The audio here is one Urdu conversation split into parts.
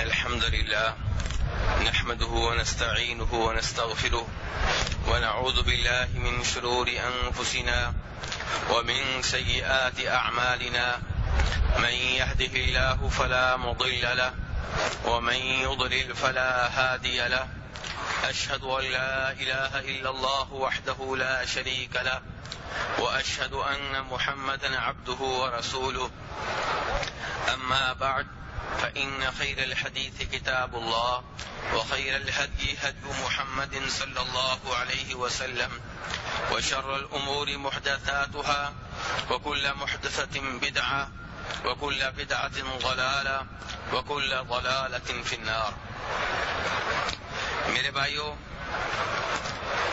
الحمد لله نحمده ونستعينه ونستغفره ونعوذ بالله من شرور أنفسنا ومن سيئات أعمالنا من يهده الله فلا مضل له ومن يضلل فلا هادي له أشهد أن لا إله إلا الله وحده لا شريك له وأشهد أن محمدا عبده ورسوله أما بعد فإن خير الحديث كتاب الله وخير الهدي هدي محمد صلى الله عليه وسلم وشر الأمور محدثاتها وكل محدثة بدعة وكل بدعة ضلالة وكل ضلالة في النار. میرے بھائیو،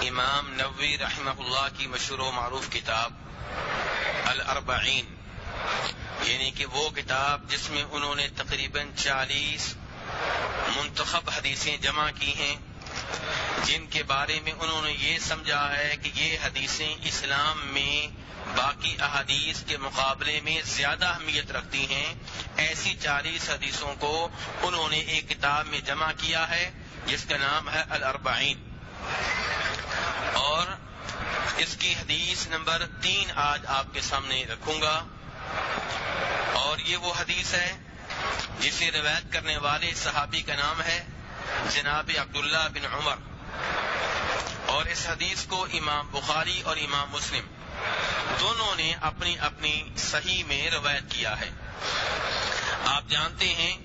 امام نووی رحمہ اللہ کی مشہور و معروف کتاب الاربعین، یعنی کہ وہ کتاب جس میں انہوں نے تقریباً 40 منتخب حدیثیں جمع کی ہیں، جن کے بارے میں انہوں نے یہ سمجھا ہے کہ یہ حدیثیں اسلام میں باقی احادیث کے مقابلے میں زیادہ اہمیت رکھتی ہیں، ایسی 40 حدیثوں کو انہوں نے ایک کتاب میں جمع کیا ہے جس کا نام ہے الاربعین، اور اس کی حدیث نمبر 3 آج آپ کے سامنے رکھوں گا. اور یہ وہ حدیث ہے جسے روایت کرنے والے صحابی کا نام ہے جناب عبداللہ بن عمر، اور اس حدیث کو امام بخاری اور امام مسلم دونوں نے اپنی اپنی صحیح میں روایت کیا ہے. آپ جانتے ہیں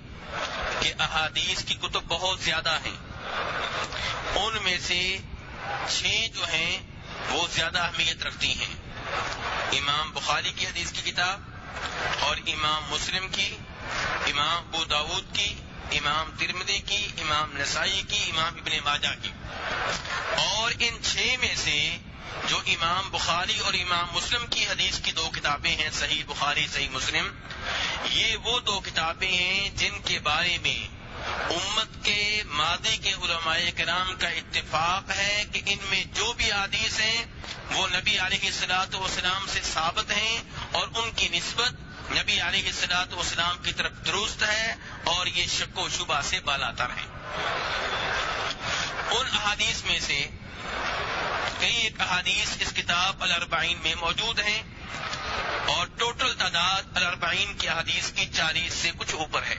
کہ احادیث کی کتب بہت زیادہ ہیں، ان میں سے 6 جو ہیں وہ زیادہ اہمیت رکھتی ہیں: امام بخاری کی حدیث کی کتاب، اور امام مسلم کی، امام ابو داود کی، امام ترمذی کی، امام نسائی کی، امام ابن ماجہ کی. اور ان 6 میں سے جو امام بخاری اور امام مسلم کی حدیث کی 2 کتابیں ہیں، صحیح بخاری صحیح مسلم، یہ وہ 2 کتابیں ہیں جن کے بارے میں امت کے ماضی کے علماء کرام کا اتفاق ہے کہ ان میں جو بھی حدیث ہیں وہ نبی علیہ الصلوۃ والسلام سے ثابت ہیں، اور ان کی نسبت نبی علیہ الصلوۃ والسلام کی طرف درست ہے، اور یہ شک و شبہ سے بالاتر ہیں. ان احادیث میں سے کئی ایک احادیث اس کتاب الاربعین میں موجود ہیں، اور ٹوٹل تعداد الاربعین کی احادیث کی 40 سے کچھ اوپر ہے.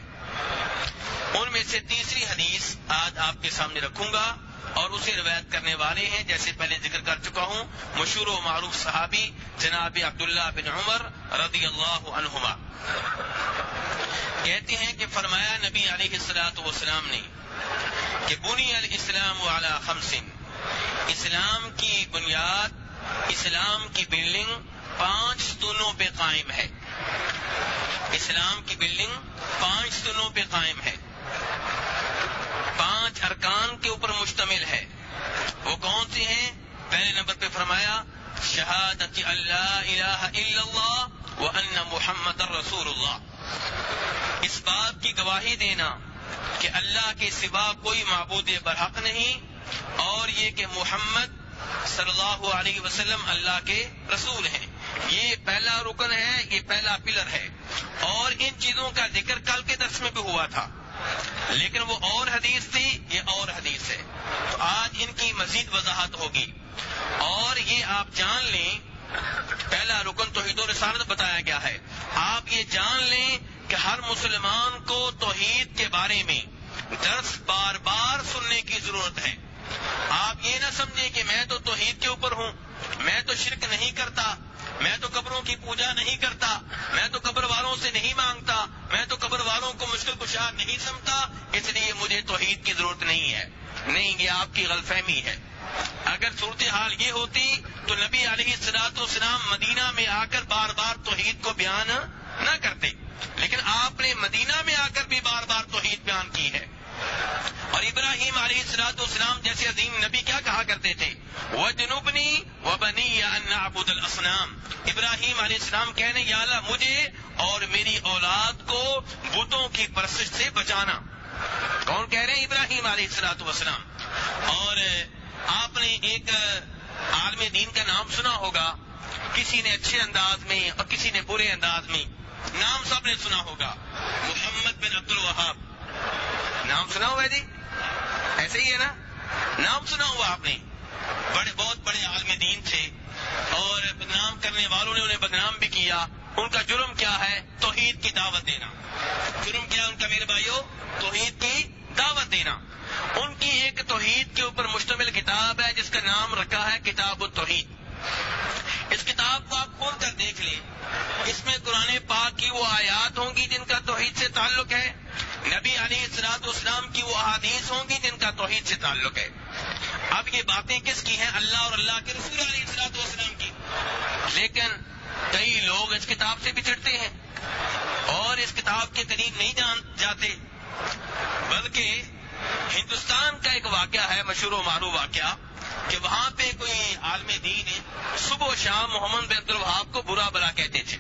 ان میں سے تیسری حدیث آج آپ کے سامنے رکھوں گا، اور اسے روایت کرنے والے ہیں جیسے پہلے ذکر کر چکا ہوں مشہور و معروف صحابی جناب عبداللہ بن عمر رضی اللہ عنہما. کہتے ہیں کہ فرمایا نبی علیہ الصلوۃ والسلام نے کہ بنی الاسلام علی 5، اسلام کی بنیاد، اسلام کی بلڈنگ 5 ستونوں پہ قائم ہے. اسلام کی بلڈنگ 5 ستونوں پہ قائم ہے، 5 ارکان کے اوپر مشتمل ہے. وہ کون سی ہیں؟ پہلے نمبر پہ فرمایا شہادت اللہ الہ الا اللہ وان محمد رسول اللہ، اس بات کی گواہی دینا کہ اللہ کے سوا کوئی معبود برحق نہیں، اور یہ کہ محمد صلی اللہ علیہ وسلم اللہ کے رسول ہیں. یہ پہلا رکن ہے، یہ پہلا پلر ہے. اور ان چیزوں کا ذکر کل کے درس میں بھی ہوا تھا، لیکن وہ اور حدیث تھی، یہ اور حدیث ہے. تو آج ان کی مزید وضاحت ہوگی. اور یہ آپ جان لیں، پہلا رکن توحید و رسالت بتایا گیا ہے. آپ یہ جان لیں کہ ہر مسلمان کو توحید کے بارے میں درس بار بار سننے کی ضرورت ہے. آپ یہ نہ سمجھیں کہ میں تو توحید کے اوپر ہوں، میں تو شرک نہیں کرتا، میں تو قبروں کی پوجا نہیں کرتا، میں تو قبر والوں سے نہیں مانگتا، میں تو قبر والوں کو مشکل کشا نہیں سمجھتا، اس لیے مجھے توحید کی ضرورت نہیں ہے. نہیں، یہ آپ کی غلط فہمی ہے. اگر صورتحال یہ ہوتی تو نبی علیہ الصلوۃ والسلام مدینہ میں آ کر بار بار توحید کو بیان نہ کرتے، لیکن آپ نے مدینہ میں آ کر بھی بار بار توحید بیان کی ہے. اور ابراہیم علیہ الصلوۃ والسلام جیسے عظیم نبی کیا کہا کرتے تھے؟ وَجْنُبْنِي وَبَنِيَّ أَن نَّعْبُدَ الْأَصْنَامَ. ابراہیم علیہ السلام کہنے یا اللہ مجھے اور میری اولاد کو بتوں کی پرستش سے بچانا. کون کہہ رہے ہیں؟ ابراہیم علیہ الصلوۃ والسلام. اور آپ نے ایک عالم دین کا نام سنا ہوگا، کسی نے اچھے انداز میں اور کسی نے برے انداز میں، نام سب نے سنا ہوگا، محمد بن عبد الوہاب. نام سنا ہوا ہے جی؟ ایسے ہی ہے نا؟ نام سنا ہوا آپ نے. بہت بڑے عالم دین تھے اور بدنام کرنے والوں نے انہیں بدنام بھی کیا. ان کا جرم کیا ہے؟ توحید کی دعوت دینا. جرم کیا ان کا میرے بھائیو؟ توحید کی دعوت دینا. ان کی ایک توحید کے اوپر مشتمل کتاب ہے جس کا نام رکھا ہے کتاب التوحید. اس کتاب کو آپ کھول کر دیکھ لیں. اس میں قرآن پاک کی وہ آیات ہوں گی جن کا توحید سے تعلق ہے, نبی علیہ الصلوۃ والسلام کی وہ احادیث ہوں گی جن کا توحید سے تعلق ہے. اب یہ باتیں کس کی ہیں؟ اللہ اور اللہ کے رسول علیہ الصلوۃ والسلام کی. لیکن کئی لوگ اس کتاب سے بچڑتے ہیں اور اس کتاب کے قریب نہیں جاتے, بلکہ ہندوستان کا ایک واقعہ ہے, مشہور و معروف واقعہ, کہ وہاں پہ کوئی عالم دین صبح و شام محمد بن عبد الوہاب کو برا بلا کہتے تھے.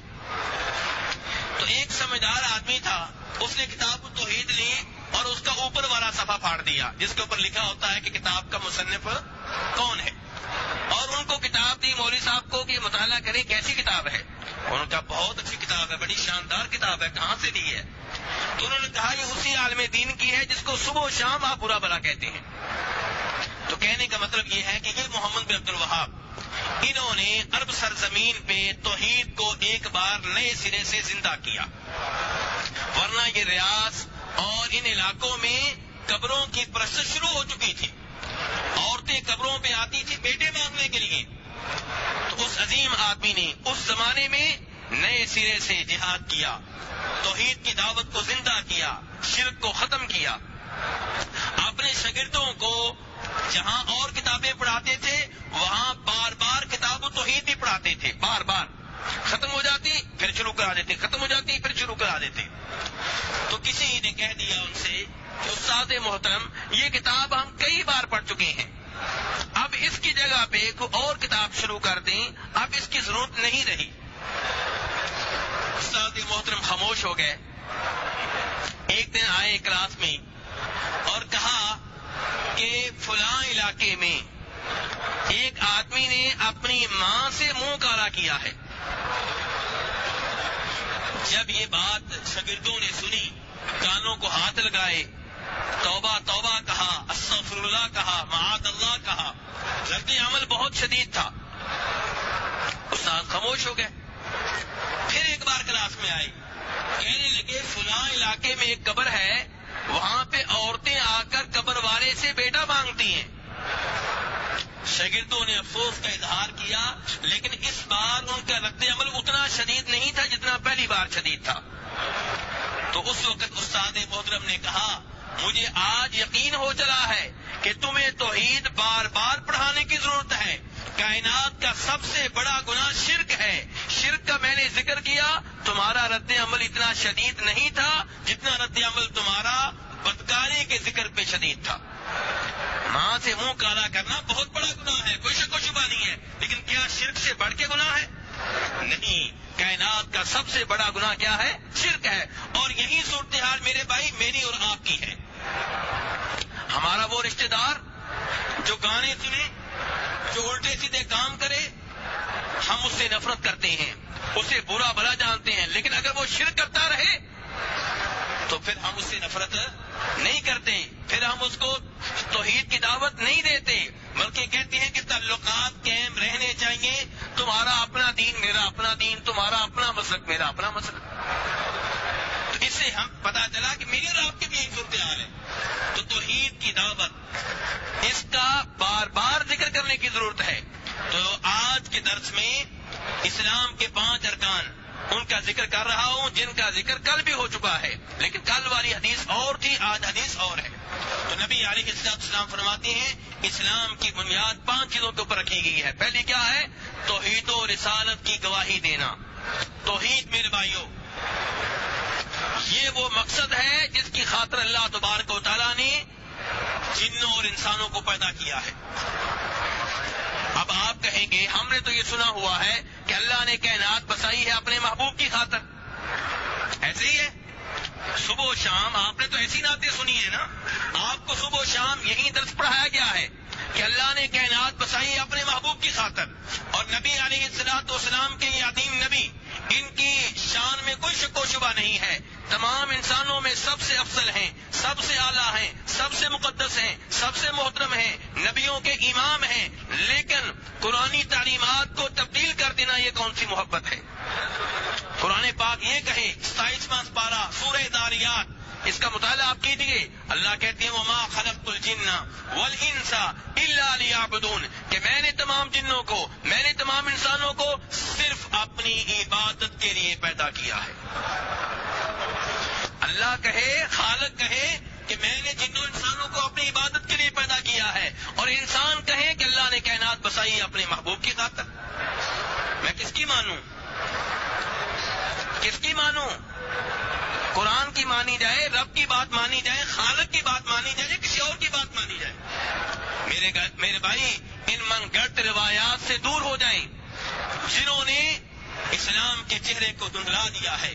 تو ایک سمجھدار آدمی تھا, اس نے کتاب التوحید لی اور اس کا اوپر والا صفحہ پھاڑ دیا جس کے اوپر لکھا ہوتا ہے کہ کتاب کا مصنف کون ہے, اور ان کو کتاب دی مولوی صاحب کو کہ مطالعہ کریں کیسی کتاب ہے. انہوں نے کہا بہت اچھی کتاب ہے, بڑی شاندار کتاب ہے, کہاں سے لی ہے؟ تو انہوں نے کہا یہ اسی عالم دین کی ہے جس کو صبح و شام آپ برا بلا کہتے ہیں. تو کہنے کا مطلب یہ ہے کہ یہ محمد بن عبد الوہاب, انہوں نے عرب سرزمین پہ توحید کو ایک بار نئے سرے سے زندہ کیا, ورنہ یہ ریاض اور ان علاقوں میں قبروں کی پرست شروع ہو چکی تھی. عورتیں قبروں پہ آتی تھی بیٹے مانگنے کے لیے. تو اس عظیم آدمی نے اس زمانے میں نئے سرے سے جہاد کیا, توحید کی دعوت کو زندہ کیا, شرک کو ختم کیا. اپنے شاگردوں کو جہاں اور کتابیں پڑھاتے تھے وہاں بار بار کتاب توحید بھی پڑھاتے تھے, بار بار ختم ہو جاتی پھر شروع کرا دیتے, ختم ہو جاتی پھر شروع کرا دیتے. تو کسی نے کہہ دیا ان سے کہ استاد محترم یہ کتاب ہم کئی بار پڑھ چکے ہیں, اب اس کی جگہ پہ کوئی اور کتاب شروع کر دیں, اب اس کی ضرورت نہیں رہی. استاد محترم خاموش ہو گئے. ایک دن آئے کلاس میں اور کہا کہ فلاں علاقے میں ایک آدمی نے اپنی ماں سے منہ کالا کیا ہے. جب یہ بات شاگردوں نے سنی کانوں کو ہاتھ لگائے, توبہ توبہ کہا, استغفر اللہ کہا, معاذ اللہ کہا. رد عمل بہت شدید تھا. استاد خاموش ہو گئے. پھر ایک بار کلاس میں آئی, کہنے لگے فلاں علاقے میں ایک قبر ہے, وہاں پہ عورتیں آ کر قبر والے سے بیٹا مانگتی ہیں. شاگردوں نے افسوس کا اظہار کیا, لیکن اس بار ان کا رد عمل اتنا شدید نہیں تھا جتنا پہلی بار شدید تھا. تو اس وقت استاد محترم نے کہا مجھے آج یقین ہو چلا ہے کہ تمہیں توحید بار بار پڑھانے کی ضرورت ہے. کائنات کا سب سے بڑا گناہ شرک ہے. شرک کا میں نے ذکر کیا, تمہارا رد عمل اتنا شدید نہیں تھا جتنا رد عمل تمہارا بدکاری کے ذکر پہ شدید تھا. ماں سے منہ کالا کرنا بہت بڑا گناہ ہے, کوئی شک و شبہ نہیں ہے, لیکن کیا شرک سے بڑھ کے گناہ ہے؟ نہیں. کائنات کا سب سے بڑا گناہ کیا ہے؟ شرک ہے. اور یہی صورتحال میرے بھائی میری اور آپ کی ہے. ہمارا وہ رشتہ دار جو گانے سنے, جو الٹے سیدھے کام کرے, ہم اس سے نفرت کرتے ہیں, اسے برا بھلا جانتے ہیں, لیکن اگر وہ شرک کرتا رہے تو پھر ہم اس سے نفرت نہیں کرتے, پھر ہم اس کو توحید کی دعوت نہیں دیتے, بلکہ کہتے ہیں کہ تعلقات قائم رہنے چاہیے. تمہارا اپنا دین میرا اپنا دین, تمہارا اپنا مسلک میرا اپنا مسلک. تو اس سے ہم پتا چلا کہ میری اور آپ کی بھی ایک صورتحال ہے. تو توحید کی دعوت اس کا بار بار ذکر کرنے کی ضرورت ہے. تو آج کے درس میں اسلام کے 5 ارکان ان کا ذکر کر رہا ہوں جن کا ذکر کل بھی ہو چکا ہے, لیکن کل والی حدیث اور تھی, آج حدیث اور ہے. تو نبی علیہ السلام فرماتے ہیں اسلام کی بنیاد 5 چیزوں کے اوپر رکھی گئی ہے. پہلی کیا ہے؟ توحید و رسالت کی گواہی دینا. توحید میرے بھائیوں یہ وہ مقصد ہے جس کی خاطر اللہ تبارک و تعالیٰ نے جنوں اور انسانوں کو پیدا کیا ہے. اب آپ کہیں گے ہم نے تو یہ سنا ہوا ہے کہ اللہ نے کائنات بسائی ہے اپنے محبوب کی خاطر, ایسے ہی ہے؟ صبح و شام آپ نے تو ایسی نعتیں سنی ہے نا, آپ کو صبح و شام یہی درس پڑھایا گیا ہے کہ اللہ نے کائنات بسائی ہے اپنے محبوب کی خاطر. اور نبی علیہ الصلوۃ والسلام کے یہ عظیم نبی, ان کی شان میں کوئی شک و شبہ نہیں ہے, تمام انسانوں میں سب سے افضل ہیں, سب سے اعلیٰ ہیں، سب سے مقدس ہیں، سب سے محترم ہیں، نبیوں کے امام ہیں، لیکن قرآنی تعلیمات کو تبدیل کر دینا یہ کون سی محبت ہے؟ قرآن پاک یہ کہے 27واں پارہ سورہ داریات، اس کا مطالعہ آپ کیجیے، اللہ کہتے ہیں وما خلقت الجن والانس الا لیعبدون، کہ میں نے تمام جنوں کو، میں نے تمام انسانوں کو صرف اپنی عبادت کے لیے پیدا کیا ہے۔ اللہ کہے، خالق کہے کہ میں نے جنوں انسانوں کو اپنی عبادت کے لیے پیدا کیا ہے، اور انسان کہے کہ اللہ نے کائنات بسائی اپنے محبوب کی خاطر، میں کس کی مانوں؟ کس کی مانوں؟ قرآن کی مانی جائے، رب کی بات مانی جائے، خالق کی بات مانی جائے، کسی اور کی بات مانی جائے؟ میرے بھائی، ان من گھڑت روایات سے دور ہو جائیں جنہوں نے اسلام کے چہرے کو دھندلا دیا ہے۔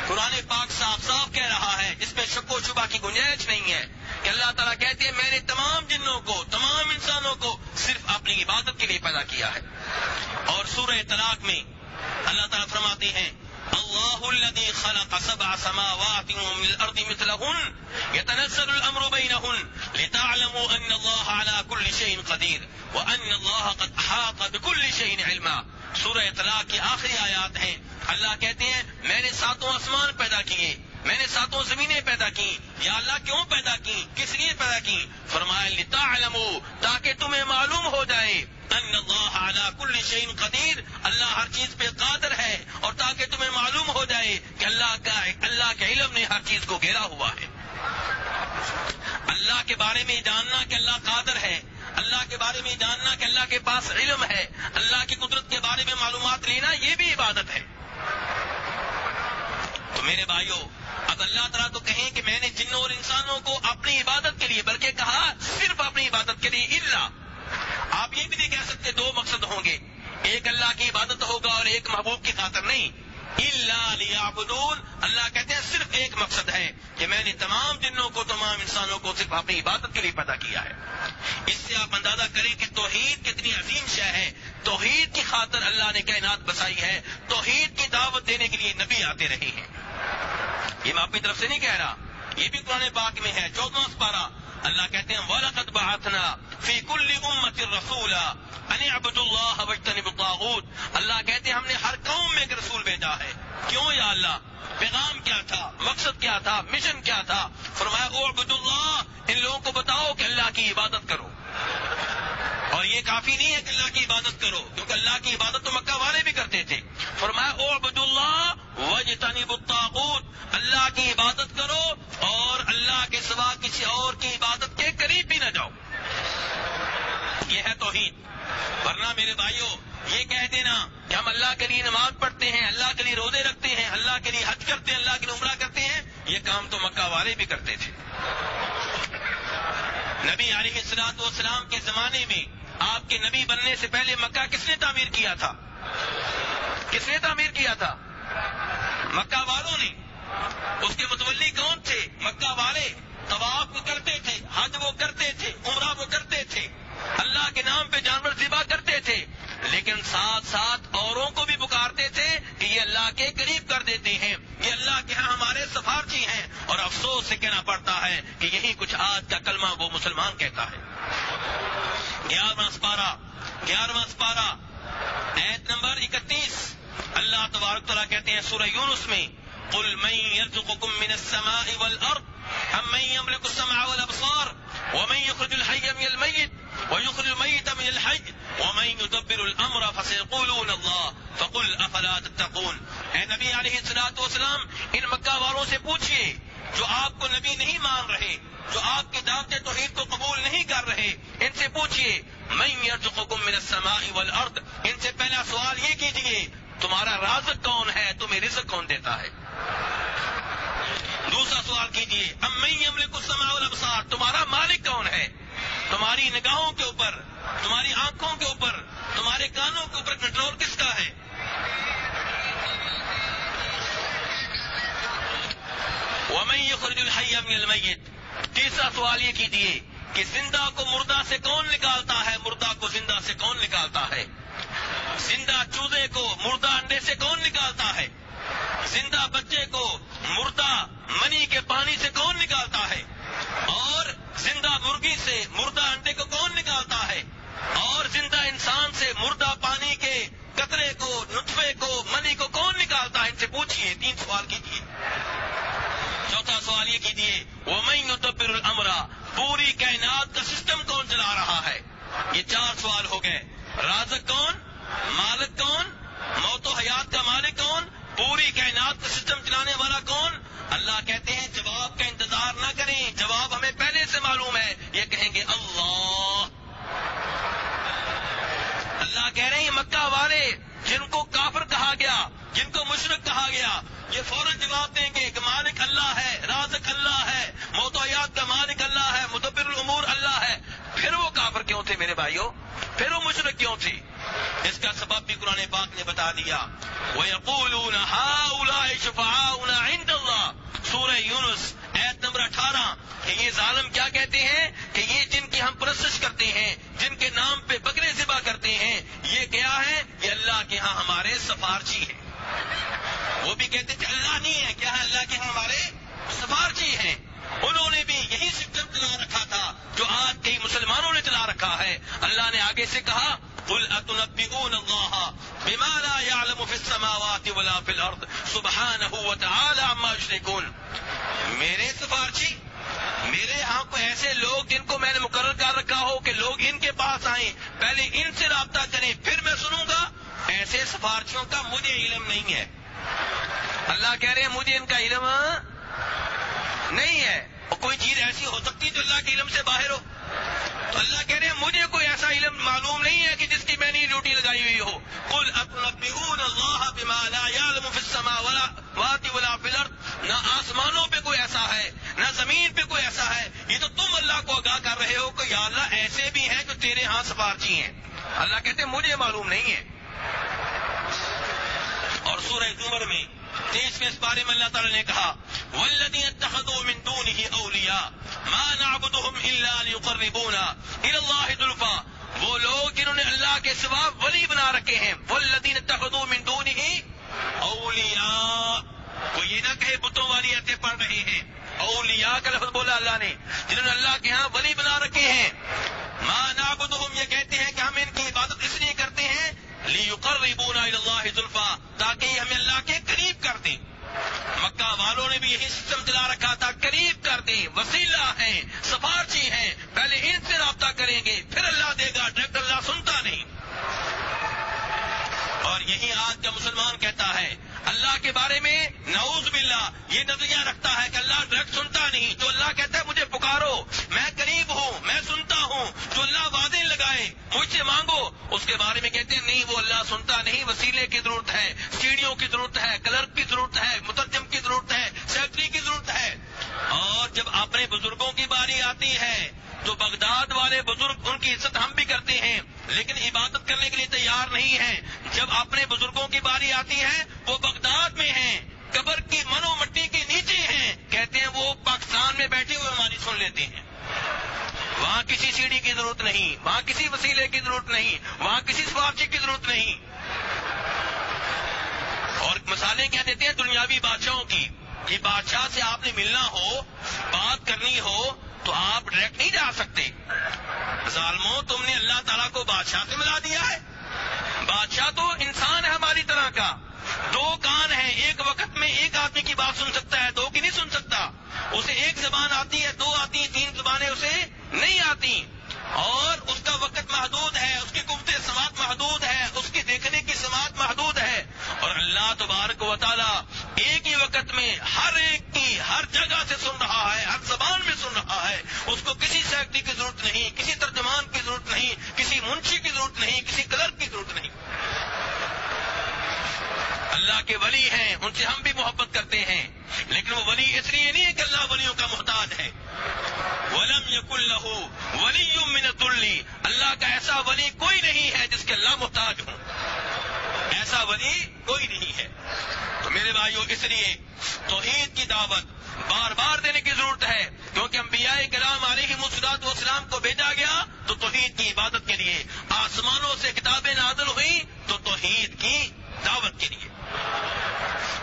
قرآن پاک صاف صاف کہہ رہا ہے، جس میں شک و شبہ کی گنجائش نہیں ہے، کہ اللہ تعالیٰ کہتے ہیں میں نے تمام جنوں کو، تمام انسانوں کو صرف اپنی عبادت کے لیے پیدا کیا ہے۔ اور سورہ طلاق میں اللہ تعالیٰ فرماتے ہیں اللہ الذي خلق 7 سماوات ومن الارض مثلهن يتنزل الامر بينهن لتعلموا ان الله على كل شيء قدير وان الله قد احاط بكل شيء علما۔ سورہ طلاق کی آخری آیات ہیں، اللہ کہتے ہیں میں نے 7 آسمان پیدا کیے، میں نے 7 زمینیں پیدا کی۔ یا اللہ کیوں پیدا کی، کس لیے پیدا کی؟ فرمایا لتعلموا، تاکہ تمہیں معلوم ہو جائے ان اللہ علی کل شیء قدیر، اللہ ہر چیز پہ قادر ہے، اور تاکہ تمہیں معلوم ہو جائے کہ اللہ کے علم نے ہر چیز کو گھیرا ہوا ہے۔ اللہ کے بارے میں جاننا کہ اللہ قادر ہے، اللہ کے بارے میں جاننا کہ اللہ کے پاس علم ہے، اللہ کی قدرت کے بارے میں معلومات لینا، یہ بھی عبادت ہے۔ تو میرے بھائیوں، اب اللہ تعالیٰ تو کہیں کہ میں نے جنوں اور انسانوں کو اپنی عبادت کے لیے، بلکہ کہا صرف اپنی عبادت کے لیے، الا، آپ یہ بھی نہیں کہہ سکتے 2 مقصد ہوں گے، ایک اللہ کی عبادت ہوگا اور ایک محبوب کی خاطر نہیں، الا لیعبدون، اللہ کہتے ہیں صرف ایک مقصد ہے کہ میں نے تمام جنوں کو، تمام انسانوں کو صرف اپنی عبادت کے لیے پیدا کیا ہے۔ اس سے آپ اندازہ کریں کہ توحید کتنی عظیم شے ہے، توحید کی خاطر اللہ نے کائنات بسائی ہے، توحید کی دعوت دینے کے لیے نبی آتے رہے ہیں۔ یہ میں اپنی طرف سے نہیں کہہ رہا، یہ بھی قرآن پاک میں ہے، 14واں پارہ، اللہ کہتے ہیں وَلَقَدْ بَعَثْنَا فِي كُلِّ أُمَّةٍ رَسُولًا أَنِ اعْبُدُوا اللَّهَ وَاجْتَنِبُوا الطَّاغُوتَ، اللہ کہتے ہیں ہم نے ہر قوم میں ایک رسول بھیجا ہے۔ کیوں یا اللہ؟ پیغام کیا تھا، مقصد کیا تھا، مشن کیا تھا؟ فرمایا اعبدوا اللہ، ان لوگوں کو بتاؤ کہ اللہ کی عبادت کرو، اور یہ کافی نہیں ہے کہ اللہ کی عبادت کرو، کیونکہ اللہ کی عبادت تو مکہ والے بھی کرتے تھے۔ فرمایا اعبدوا اللہ واجتنبوا الطاغوت، اللہ کی عبادت کرو اور اللہ کے سوا کسی اور کی عبادت کے قریب بھی نہ جاؤ۔ یہ ہے توحید۔ ورنہ میرے بھائیوں، یہ کہہ دینا کہ ہم اللہ کے لیے نماز پڑھتے ہیں، اللہ کے لیے روزے رکھتے ہیں، اللہ کے لیے حج کرتے ہیں، اللہ کے لیے عمرہ کرتے ہیں، یہ کام تو مکہ والے بھی کرتے تھے۔ نبی علیہ الصلوۃ والسلام کے زمانے میں، آپ کے نبی بننے سے پہلے مکہ کس نے تعمیر کیا تھا؟ کس نے تعمیر کیا تھا؟ مکہ والوں نے۔ اس کے متولی کون تھے؟ مکہ والے۔ طواف وہ کرتے تھے، حج وہ کرتے تھے، عمرہ وہ کرتے تھے، اللہ کے نام پہ جانور ذبح کرتے تھے، لیکن ساتھ ساتھ اوروں کو بھی پکارتے تھے کہ یہ اللہ کے قریب کر دیتے ہیں، یہ اللہ کے ہاں ہمارے سفارچی ہیں، اور افسوس سے کہنا پڑتا ہے کہ یہی کچھ آج کا کلمہ وہ مسلمان کہتا ہے۔ 11واں سپارہ آیت نمبر 31، اللہ تبارک تعالیٰ کہتے ہیں سورہ یونس میں قل من يرزقكم من السماء والارض امن يملك السمع والابصار ومن يخرج الحي من الميت ويخرج الميت من الحي ومن يدبر الامر فسيقولون الله فقل افلا تتقون۔ اے نبی علیہ الصلوۃ والسلام، ان مکہ والوں سے پوچھئے جو آپ کو نبی نہیں مان رہے، جو آپ کی دعوت توحید کو قبول نہیں کر رہے، ان سے پوچھئے من يرزقكم من السماء والارض، ان سے پہلا سوال یہ کیجئے تمہارا رازق کون ہے، تمہیں رزق کون دیتا ہے؟ دوسرا سوال کیجئے امن یملک السماء والابصار، تمہارا مالک کون ہے؟ تمہاری نگاہوں کے اوپر، تمہاری آنکھوں کے اوپر، تمہارے کانوں کے اوپر کنٹرول کس کا ہے؟ ومن یخرج الحی من المیت، تیسرا سوال یہ کیجئے کہ زندہ کو مردہ سے کون نکالتا ہے، مردہ کو زندہ سے کون نکالتا ہے؟ زندہ چوزے کو مردہ انڈے سے کون نکالتا ہے؟ زندہ بچے کو مردہ منی کے پانی سے کون نکالتا ہے؟ مرغی سے مردہ انڈے کو کون نکالتا ہے؟ اور زندہ انسان سے مردہ پانی کے قطرے کو، نطفے کو، منی کو کون نکالتا ہے؟ ان سے پوچھئے، 3 سوال کیجئے۔ چوتھا سوال یہ کیجئے، وَمَن يُدَبِّرُ الْأَمْرَ، پوری کائنات کا سسٹم کون چلا رہا ہے؟ یہ 4 سوال ہو گئے۔ رازق کون؟ مالک کون؟ موت و حیات کا مالک کون؟ پوری کائنات کا سسٹم چلانے والا کون؟ اللہ کہتے ہیں جواب کا انتظار نہ کریں، جواب ہمیں پہلے سے معلوم ہے، یہ کہیں گے اللہ۔ اللہ کہہ رہے ہیں مکہ والے جن کو کافر کہا گیا، جن کو مشرک کہا گیا، یہ فوراً جواب دیں گے کہ مالک اللہ ہے، رازق اللہ ہے، موت و حیات کا مالک اللہ ہے، مدبر الامور اللہ ہے۔ پھر وہ کافر کیوں تھے میرے بھائیوں؟ پھر وہ مشرک کیوں تھی؟ اس کا سبب بھی قرآن پاک نے بتا دیا۔ وَيَقُولُونَ هَؤُلَاءِ شُفَعَاؤُنَا عِندَ اللَّهِ، سورہ یونس آیت نمبر 18، کہ یہ ظالم کیا کہتے ہیں کہ یہ جن کی ہم پرستش کرتے ہیں، جن کے نام پہ بکرے ذبح کرتے ہیں، یہ کیا ہے؟ یہ اللہ کے ہاں ہمارے سفارچی ہیں۔ وہ بھی کہتے تھے اللہ نہیں ہے، کیا ہے؟ اللہ کے ہاں ہمارے سفارچی ہیں۔ انہوں نے بھی یہی سسٹم چلا رکھا تھا جو آج کئی مسلمانوں نے چلا رکھا ہے۔ اللہ نے آگے سے کہا قُلْ أَتُنَبِّئُونَ اللَّهَ بِمَا لَا يَعْلَمُ فِي السَّمَاوَاتِ وَلَا فِي الْأَرْضِ سُبْحَانَهُ وَتَعَالَى عَمَّا يُشْرِكُونَ، میرے سفارچی، میرے ہاں کو ایسے لوگ جن کو میں نے مقرر کر رکھا ہو کہ لوگ ان کے پاس آئیں، پہلے ان سے رابطہ کریں پھر میں سنوں گا، ایسے سفارچیوں کا مجھے علم نہیں ہے۔ اللہ کہہ رہے ہیں مجھے ان کا علم نہیں ہے۔ اور کوئی چیز ایسی ہو سکتی جو اللہ کے علم سے باہر ہو؟ تو اللہ کہہ رہے ہیں مجھے کوئی ایسا علم معلوم نہیں ہے کہ جس کی میں نے ڈیوٹی لگائی ہوئی ہو۔ قُلْ أَتُنَبِّئُونَ اللَّهَ بِمَا لَا يَعْلَمُ فِي السَّمَاوَاتِ وَلَا فِي الْأَرْضِ، نہ آسمانوں پہ کوئی ایسا ہے نہ زمین پہ کوئی ایسا ہے، یہ تو تم اللہ کو آگاہ کر رہے ہو کہ یا اللہ ایسے بھی ہیں جو تیرے ہاں سفارچی ہیں۔ اللہ کہتے ہیں مجھے معلوم نہیں ہے۔ اور سورہ زمر میں 23ویں بارے میں اللہ تعالی نے کہا وَالَّذِينَ اتَّخَذُوا مِن دُونِهِ أَوْلِيَاءَ مَا نَعْبُدُهُمْ إِلَّا لِيُقَرِّبُونَا إِلَى اللَّهِ زُلْفَىٰ، وہ لوگ جنہوں نے اللہ کے سوا ولی بنا رکھے ہیں۔ وَالَّذِينَ اتَّخَذُوا مِن دُونِهِ أَوْلِيَاءَ، وہ یہ نہ کہے بتوں والی آیتیں پڑھ رہے ہیں، اولیاء کا لفظ بولا اللہ نے، جنہوں نے اللہ کے ہاں ولی بنا رکھے ہیں۔ مَا نَعْبُدُهُمْ، یہ کہتے ہیں کہ ہم ان کی عبادت اس لیے کرتے ہیں لِيُقَرِّبُونَا إِلَى اللَّهِ زُلْفَىٰ، تاکہ یہ ہمیں اللہ کے قریب کر دیں۔ مکہ والوں نے بھی یہی سسٹم چلا رکھا تھا، قریب کر دیں، وسیلہ ہیں، سفارچی ہیں، پہلے ان سے رابطہ کریں گے پھر اللہ دے گا، ڈائریکٹ اللہ سنتا نہیں۔ اور یہی آج کا مسلمان کہتا ہے اللہ کے بارے میں نعوذ باللہ یہ نظریہ رکھتا ہے کہ اللہ ڈائریکٹ سنتا نہیں، تو اللہ کہتا ہے مجھے پکارو، میں قریب ہوں، میں سنتا ہوں، جو اللہ وعدے لگائے مجھ سے مانگو، اس کے بارے میں کہتے ہیں نہیں وہ اللہ سنتا نہیں، وسیلے کی ضرورت ہے، سیڑھیوں کی ضرورت ہے، کلرک کی ضرورت ہے، مترجم کی ضرورت ہے، سیکرٹری کی ضرورت ہے۔ اور جب اپنے بزرگوں کی باری آتی ہے تو بغداد والے بزرگ ان کی عزت ہم بھی کرتے ہیں لیکن عبادت کرنے کے لیے تیار نہیں ہیں۔ جب اپنے بزرگوں کی باری آتی ہے وہ بغداد میں ہیں، قبر کی منو مٹی کے نیچے ہیں، کہتے ہیں وہ پاکستان میں بیٹھے ہوئے ہماری سن لیتے ہیں۔ وہاں کسی سیڑھی کی ضرورت نہیں، وہاں کسی وسیلے کی ضرورت نہیں، وہاں کسی سفارچی کی ضرورت نہیں۔ اور مثالیں کیا دیتے ہیں دنیاوی بادشاہوں کی، یہ بادشاہ سے آپ نے ملنا ہو، بات کرنی ہو تو آپ ڈائریکٹ نہیں جا سکتے۔ ظالموں تم نے اللہ تعالیٰ کو بادشاہ سے ملا دیا ہے۔ بادشاہ تو انسان ہے ہماری طرح کا، 2 کان ہیں، ایک وقت میں ایک آدمی کی بات سن سکتا ہے، 2 کی نہیں سن سکتا۔ اسے 1 زبان آتی ہے، 2 آتی ہیں، 3 زبانیں اسے نہیں آتی، اور اس کا وقت محدود ہے، اس کی قوت سماعت محدود ہے، اس کی دیکھنے کی سماعت محدود ہے۔ اور اللہ تبارک و تعالیٰ ایک ہی وقت میں ہر ایک کی ہر جگہ سے سن رہا ہے، ہر زبان میں سن رہا ہے، اس کو کسی سیکرٹری کی ضرورت نہیں، کسی ترجمان کی ضرورت نہیں، کسی منشی کی ضرورت نہیں، کسی کلرک کی ضرورت نہیں۔ اللہ کے ولی ہیں، ان سے ہم بھی محبت کرتے ہیں، لیکن وہ ولی اس لیے نہیں ہے کہ اللہ ولیوں کا محتاج ہے۔ وَلَمْ يَكُنْ لَهُ وَلِيٌّ مِّنَ الذُّلِّ، اللہ کا ایسا ولی کوئی نہیں ہے جس کے اللہ محتاج ہوں، ایسا ولی کوئی نہیں ہے۔ تو میرے بھائیوں اس لیے توحید کی دعوت بار بار دینے کی ضرورت ہے، کیونکہ انبیاء کرام علیہم الصلوۃ والسلام کو بھیجا گیا تو توحید کی عبادت کے لیے، آسمانوں سے کتابیں نازل ہوئی تو توحید کی دعوت کے لیے۔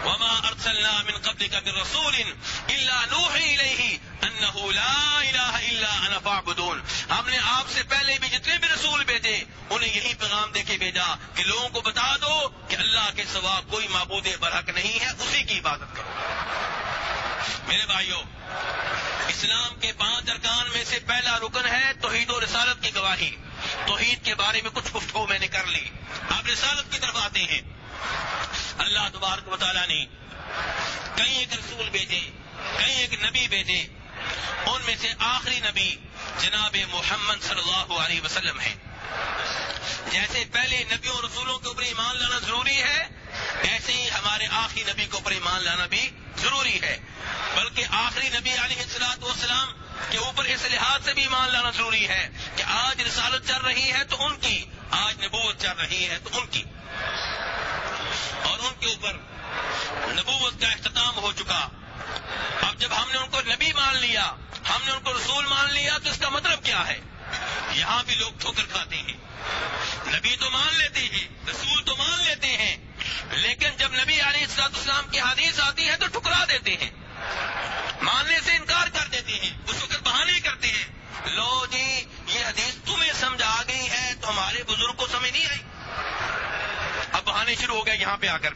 وما ارسلنا من قبلك من رسول الا نوحي اليه انه لا اله الا انا فاعبدون. ہم نے آپ سے پہلے بھی جتنے بھی رسول بھیجے انہیں یہی پیغام دے کے بھیجا کہ لوگوں کو بتا دو کہ اللہ کے سوا کوئی معبود برحق نہیں ہے, اسی کی عبادت کرو. میرے بھائیوں, اسلام کے 5 ارکان میں سے پہلا رکن ہے توحید و رسالت کی گواہی. توحید کے بارے میں کچھ گفتگو میں نے کر لی. آپ رسالت کی طرف آتے ہیں. اللہ تبارک و تعالیٰ نے کئی ایک رسول بھیجے, کئی ایک نبی بھیجے. ان میں سے آخری نبی جناب محمد صلی اللہ علیہ وسلم ہیں. جیسے پہلے نبیوں اور رسولوں کے اوپر ایمان لانا ضروری ہے, ایسے ہی ہمارے آخری نبی کے اوپر ایمان لانا بھی ضروری ہے. بلکہ آخری نبی علیہ الصلوۃ والسلام کے اوپر اس لحاظ سے بھی ایمان لانا ضروری ہے کہ آج رسالت چل رہی ہے تو ان کی, آج نبوت چل رہی ہے تو ان کی, اور ان کے اوپر نبوت کا اختتام ہو چکا. اب جب ہم نے ان کو نبی مان لیا, ہم نے ان کو رسول مان لیا, تو اس کا مطلب کیا ہے؟ یہاں بھی لوگ ٹھوکر کھاتے ہیں. نبی تو مان لیتے ہیں, رسول تو مان لیتے ہیں, لیکن جب نبی علیہ السلام کی حدیث آتی ہے تو ٹھکرا دیتے ہیں, ماننے سے انکار کر دیتے ہیں. اس وقت بہانے کرتے ہیں, لو جی یہ حدیث تمہیں سمجھ آ گئی ہے تو ہمارے بزرگ کو سمجھ نہیں آئی. اب بہانے شروع ہو گئے. یہاں پہ آ کر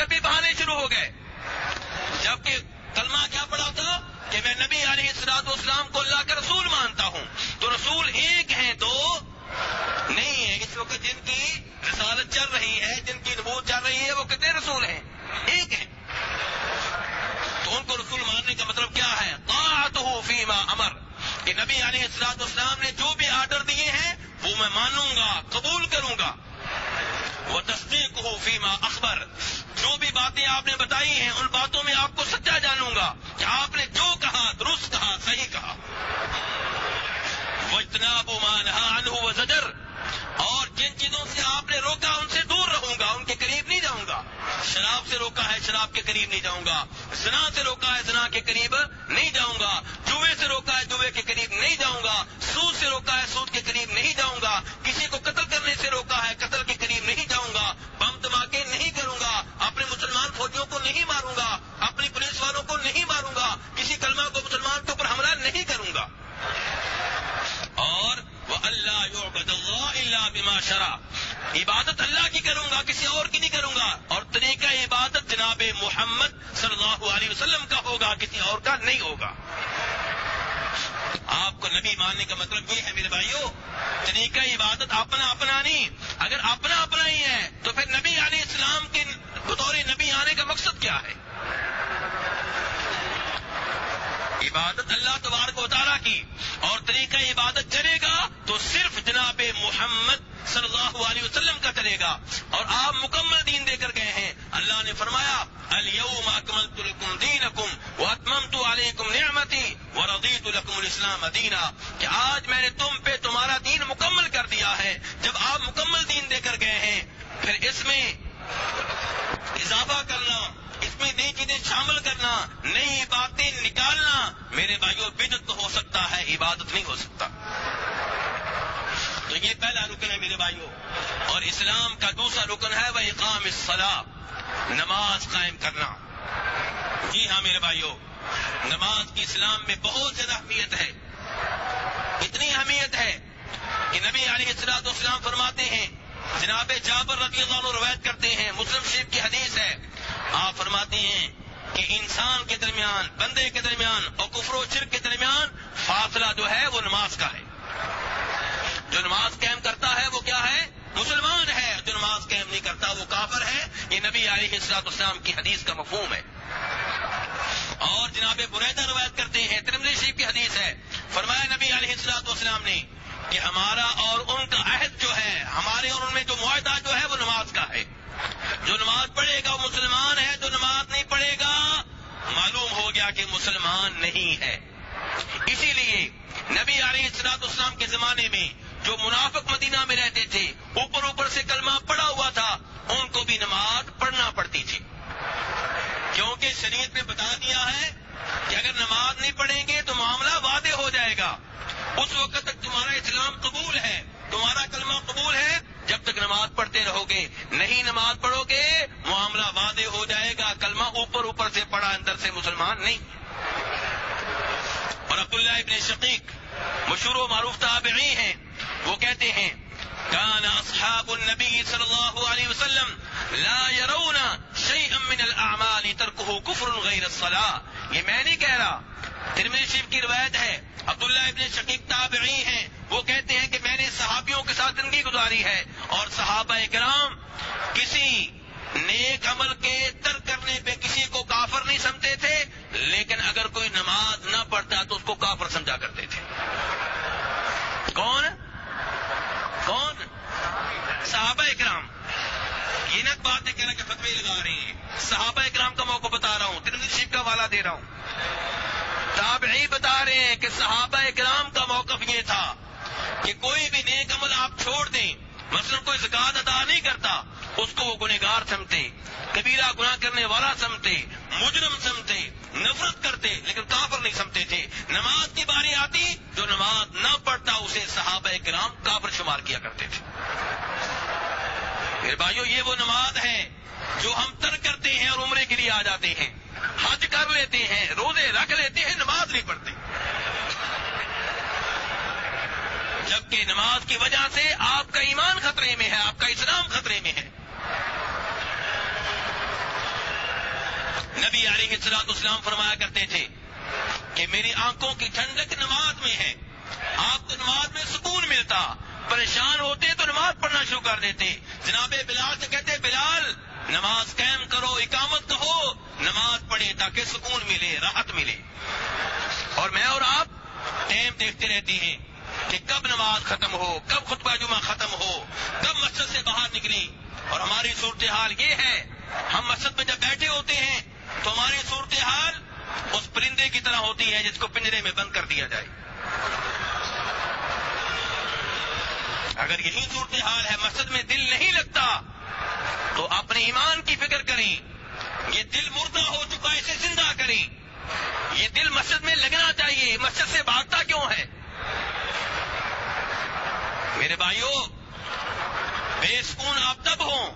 بھی بہانے شروع ہو گئے. جبکہ کلمہ کیا پڑھا تھا کہ میں نبی علیہ السلام کو اللہ کا رسول مانتا ہوں. تو رسول ایک ہیں, دو نہیں ہے. اس وقت جن کی رسالت چل رہی ہے, جن کی نبوت چل رہی ہے, وہ کتنے رسول ہیں؟ ایک ہیں. تو ان کو رسول ماننے کا مطلب کیا ہے؟ طاعتہ فیما امر, کہ نبی علیہ السلام نے جو بھی آرڈر دیے ہیں وہ میں مانوں گا, قبول کروں گا. وہ تصدیقہ فیما اخبر, جو بھی باتیں آپ نے بتائی ہیں ان باتوں میں آپ کو سچا جانوں گا کہ آپ نے جو کہا درست کہا, صحیح کہا. واجتناب ما نہی عنہ وزجر, اور جن چیزوں سے آپ نے روکا ان سے دور رہوں گا, ان کے قریب نہیں جاؤں گا. شراب سے روکا ہے, شراب کے قریب نہیں جاؤں گا. زنا سے روکا ہے, زنا کے قریب نہیں جاؤں گا. جوے سے روکا ہے, جوے کے قریب نہیں جاؤں گا. سود سے روکا ہے, سود کے قریب نہیں جاؤں گا. کسی کو قتل کرنے سے روکا ہے, قتل کے قریب نہیں جاؤں گا. بم دھماکے نہیں کروں گا, اپنے مسلمان فوجیوں کو نہیں ماروں گا, اپنی پولیس والوں کو نہیں ماروں گا, کسی کلمہ کو مسلمان کے اوپر حملہ نہیں کروں گا. اور وَأَلَّا يُعْبَدَ اللَّهُ إِلَّا بِمَا شَرَعَ, عبادت اللہ کی کروں گا, کسی اور کی نہیں کروں گا. اور طریقہ عبادت جناب محمد صلی اللہ علیہ وسلم کا ہوگا, کسی اور کا نہیں ہوگا. آپ کو نبی ماننے کا مطلب یہ ہے میرے بھائیوں, طریقہ عبادت اپنا اپنا نہیں. اگر اپنا اپنا ہی ہے تو پھر نبی علیہ السلام کے بطور نبی آنے کا مقصد کیا ہے؟ عبادت اللہ تبارک و تعالیٰ کی, اور طریقہ عبادت چلے گا تو صرف جناب محمد صلی اللہ علیہ وسلم کا چلے گا. اور آپ مکمل دین دے کر گئے ہیں. اللہ نے فرمایا الیوم اکملت لکم دینکم واتممت علیکم نعمتی ورضیت لکم الاسلام دینا, کہ آج میں نے تم پہ تمہارا دین مکمل کر دیا ہے. جب آپ مکمل دین دے کر گئے ہیں پھر اس میں اضافہ کرنا, اس میں نئی چیزیں شامل کرنا, نئی باتیں نکالنا, میرے بھائیوں بدعت تو ہو سکتا ہے, عبادت نہیں ہو سکتا. تو یہ پہلا رکن ہے میرے بھائیوں. اور اسلام کا دوسرا رکن ہے وہ اقام الصلاۃ, نماز قائم کرنا. جی ہاں میرے بھائیوں, نماز کی اسلام میں بہت زیادہ اہمیت ہے. اتنی اہمیت ہے کہ نبی علیہ السلام فرماتے ہیں, جناب جابر رضی اللہ عنہ روایت کرتے ہیں, مسلم شریف کی حدیث ہے, آپ فرماتے ہیں کہ انسان کے درمیان, بندے کے درمیان اور کفر و شرک کے درمیان فاصلہ جو ہے وہ نماز کا ہے. جو نماز قائم کرتا ہے وہ کیا ہے؟ مسلمان ہے. جو نماز قائم نہیں کرتا وہ کافر ہے. یہ نبی علیہ السلام کی حدیث کا مفہوم ہے. اور جناب بریدہ روایت کرتے ہیں, ترمذی شریف کی حدیث ہے, فرمایا نبی علیہ السلام نے کہ ہمارا اور ان کا عہد جو ہے, ہمارے اور ان میں جو معاہدہ جو ہے وہ نماز کا ہے. جو نماز پڑھے گا وہ مسلمان ہے, جو نماز نہیں پڑھے گا معلوم ہو گیا کہ مسلمان نہیں ہے. اسی لیے نبی علیہ السلام کے زمانے میں جو منافق مدینہ میں رہتے تھے, اوپر سے کلمہ پڑا ہوا تھا, ان کو بھی نماز پڑھنا پڑتی تھی. کیونکہ شریعت نے بتا دیا ہے کہ اگر نماز نہیں پڑھیں گے تو معاملہ واضح ہو جائے گا. اس وقت تک تمہارا اسلام قبول ہے, تمہارا کلمہ قبول ہے, جب تک نماز پڑھتے رہو گے. نہیں نماز پڑھو گے معاملہ واضح ہو جائے گا, کلمہ اوپر سے پڑھا, اندر سے مسلمان نہیں. اور اور عبداللہ ابن شقیق مشہور و معروف تابعی ہیں، وہ کہتے ہیں كان اصحاب النبی صلی اللہ علیہ وسلم لا يرون شيئا من الاعمال تركه كفر غیر الصلاة. یہ میں نہیں کہہ رہا، ترمذی شریف کی روایت ہے، عبداللہ ابن شقیق تابعی ہیں، وہ کہتے ہیں کہ میں نے صحابیوں کے ساتھ زندگی گزاری ہے اور صحابہ کرام کسی نیک عمل کے ترک کرنے پہ کسی کو کافر نہیں سمجھتے تھے، لیکن اگر کوئی نماز نہ پڑھتا تو اس کو کافر سمجھا کرتے تھے. کون؟ صحابہ اکرام. یہ نہ بات ہے کہنا کہ فتوی لگا رہے ہیں، صحابہ اکرام کا موقع بتا رہا ہوں، ترمذی شریف کا حوالہ دے رہا ہوں. تابعی بتا رہے ہیں کہ صحابہ اکرام کا موقف یہ تھا کہ کوئی بھی نیک عمل آپ چھوڑ دیں، مثلا کوئی زکوٰۃ ادا نہیں کرتا، اس کو وہ گنہگار سمجھتے، کبیرہ گناہ کرنے والا سمجھتے، مجرم سمجھتے، نفرت کرتے، لیکن کافر نہیں سمجھتے تھے. نماز کی باری آتی، جو نماز نہ پڑھتا اسے صحابہ کرام کافر شمار کیا کرتے تھے. میرے بھائیو، یہ وہ نماز ہے جو ہم ترک کرتے ہیں اور عمرے کے لیے آ جاتے ہیں، حج کر لیتے ہیں، روزے رکھ لیتے ہیں، نماز نہیں پڑھتے، جبکہ نماز کی وجہ سے آپ کا ایمان خطرے میں ہے، آپ کا اسلام خطرے میں ہے. نبی علیہ الصلوۃ والسلام فرمایا کرتے تھے کہ میری آنکھوں کی ٹھنڈک نماز میں ہے. آپ کو نماز میں سکون ملتا، پریشان ہوتے تو نماز پڑھنا شروع کر دیتے. جناب بلال سے کہتے بلال نماز قائم کرو، اقامت کہو، نماز پڑھے تاکہ سکون ملے، راحت ملے. اور میں اور آپ ٹائم دیکھتے رہتے ہیں کہ کب نماز ختم ہو، کب خطبہ جمعہ ختم ہو، کب مسجد سے باہر نکلی. اور ہماری صورتحال یہ ہے، ہم مسجد میں جب بیٹھے ہوتے ہیں تو ہماری صورتحال اس پرندے کی طرح ہوتی ہے جس کو پنجرے میں بند کر دیا جائے. اگر یہی صورتحال ہے، مسجد میں دل نہیں لگتا، تو اپنے ایمان کی فکر کریں. یہ دل مردہ ہو چکا ہے، اسے زندہ کریں. یہ دل مسجد میں لگنا چاہیے، مسجد سے بھاگتا کیوں ہے؟ میرے بھائیوں، بے سکون آپ تب ہوں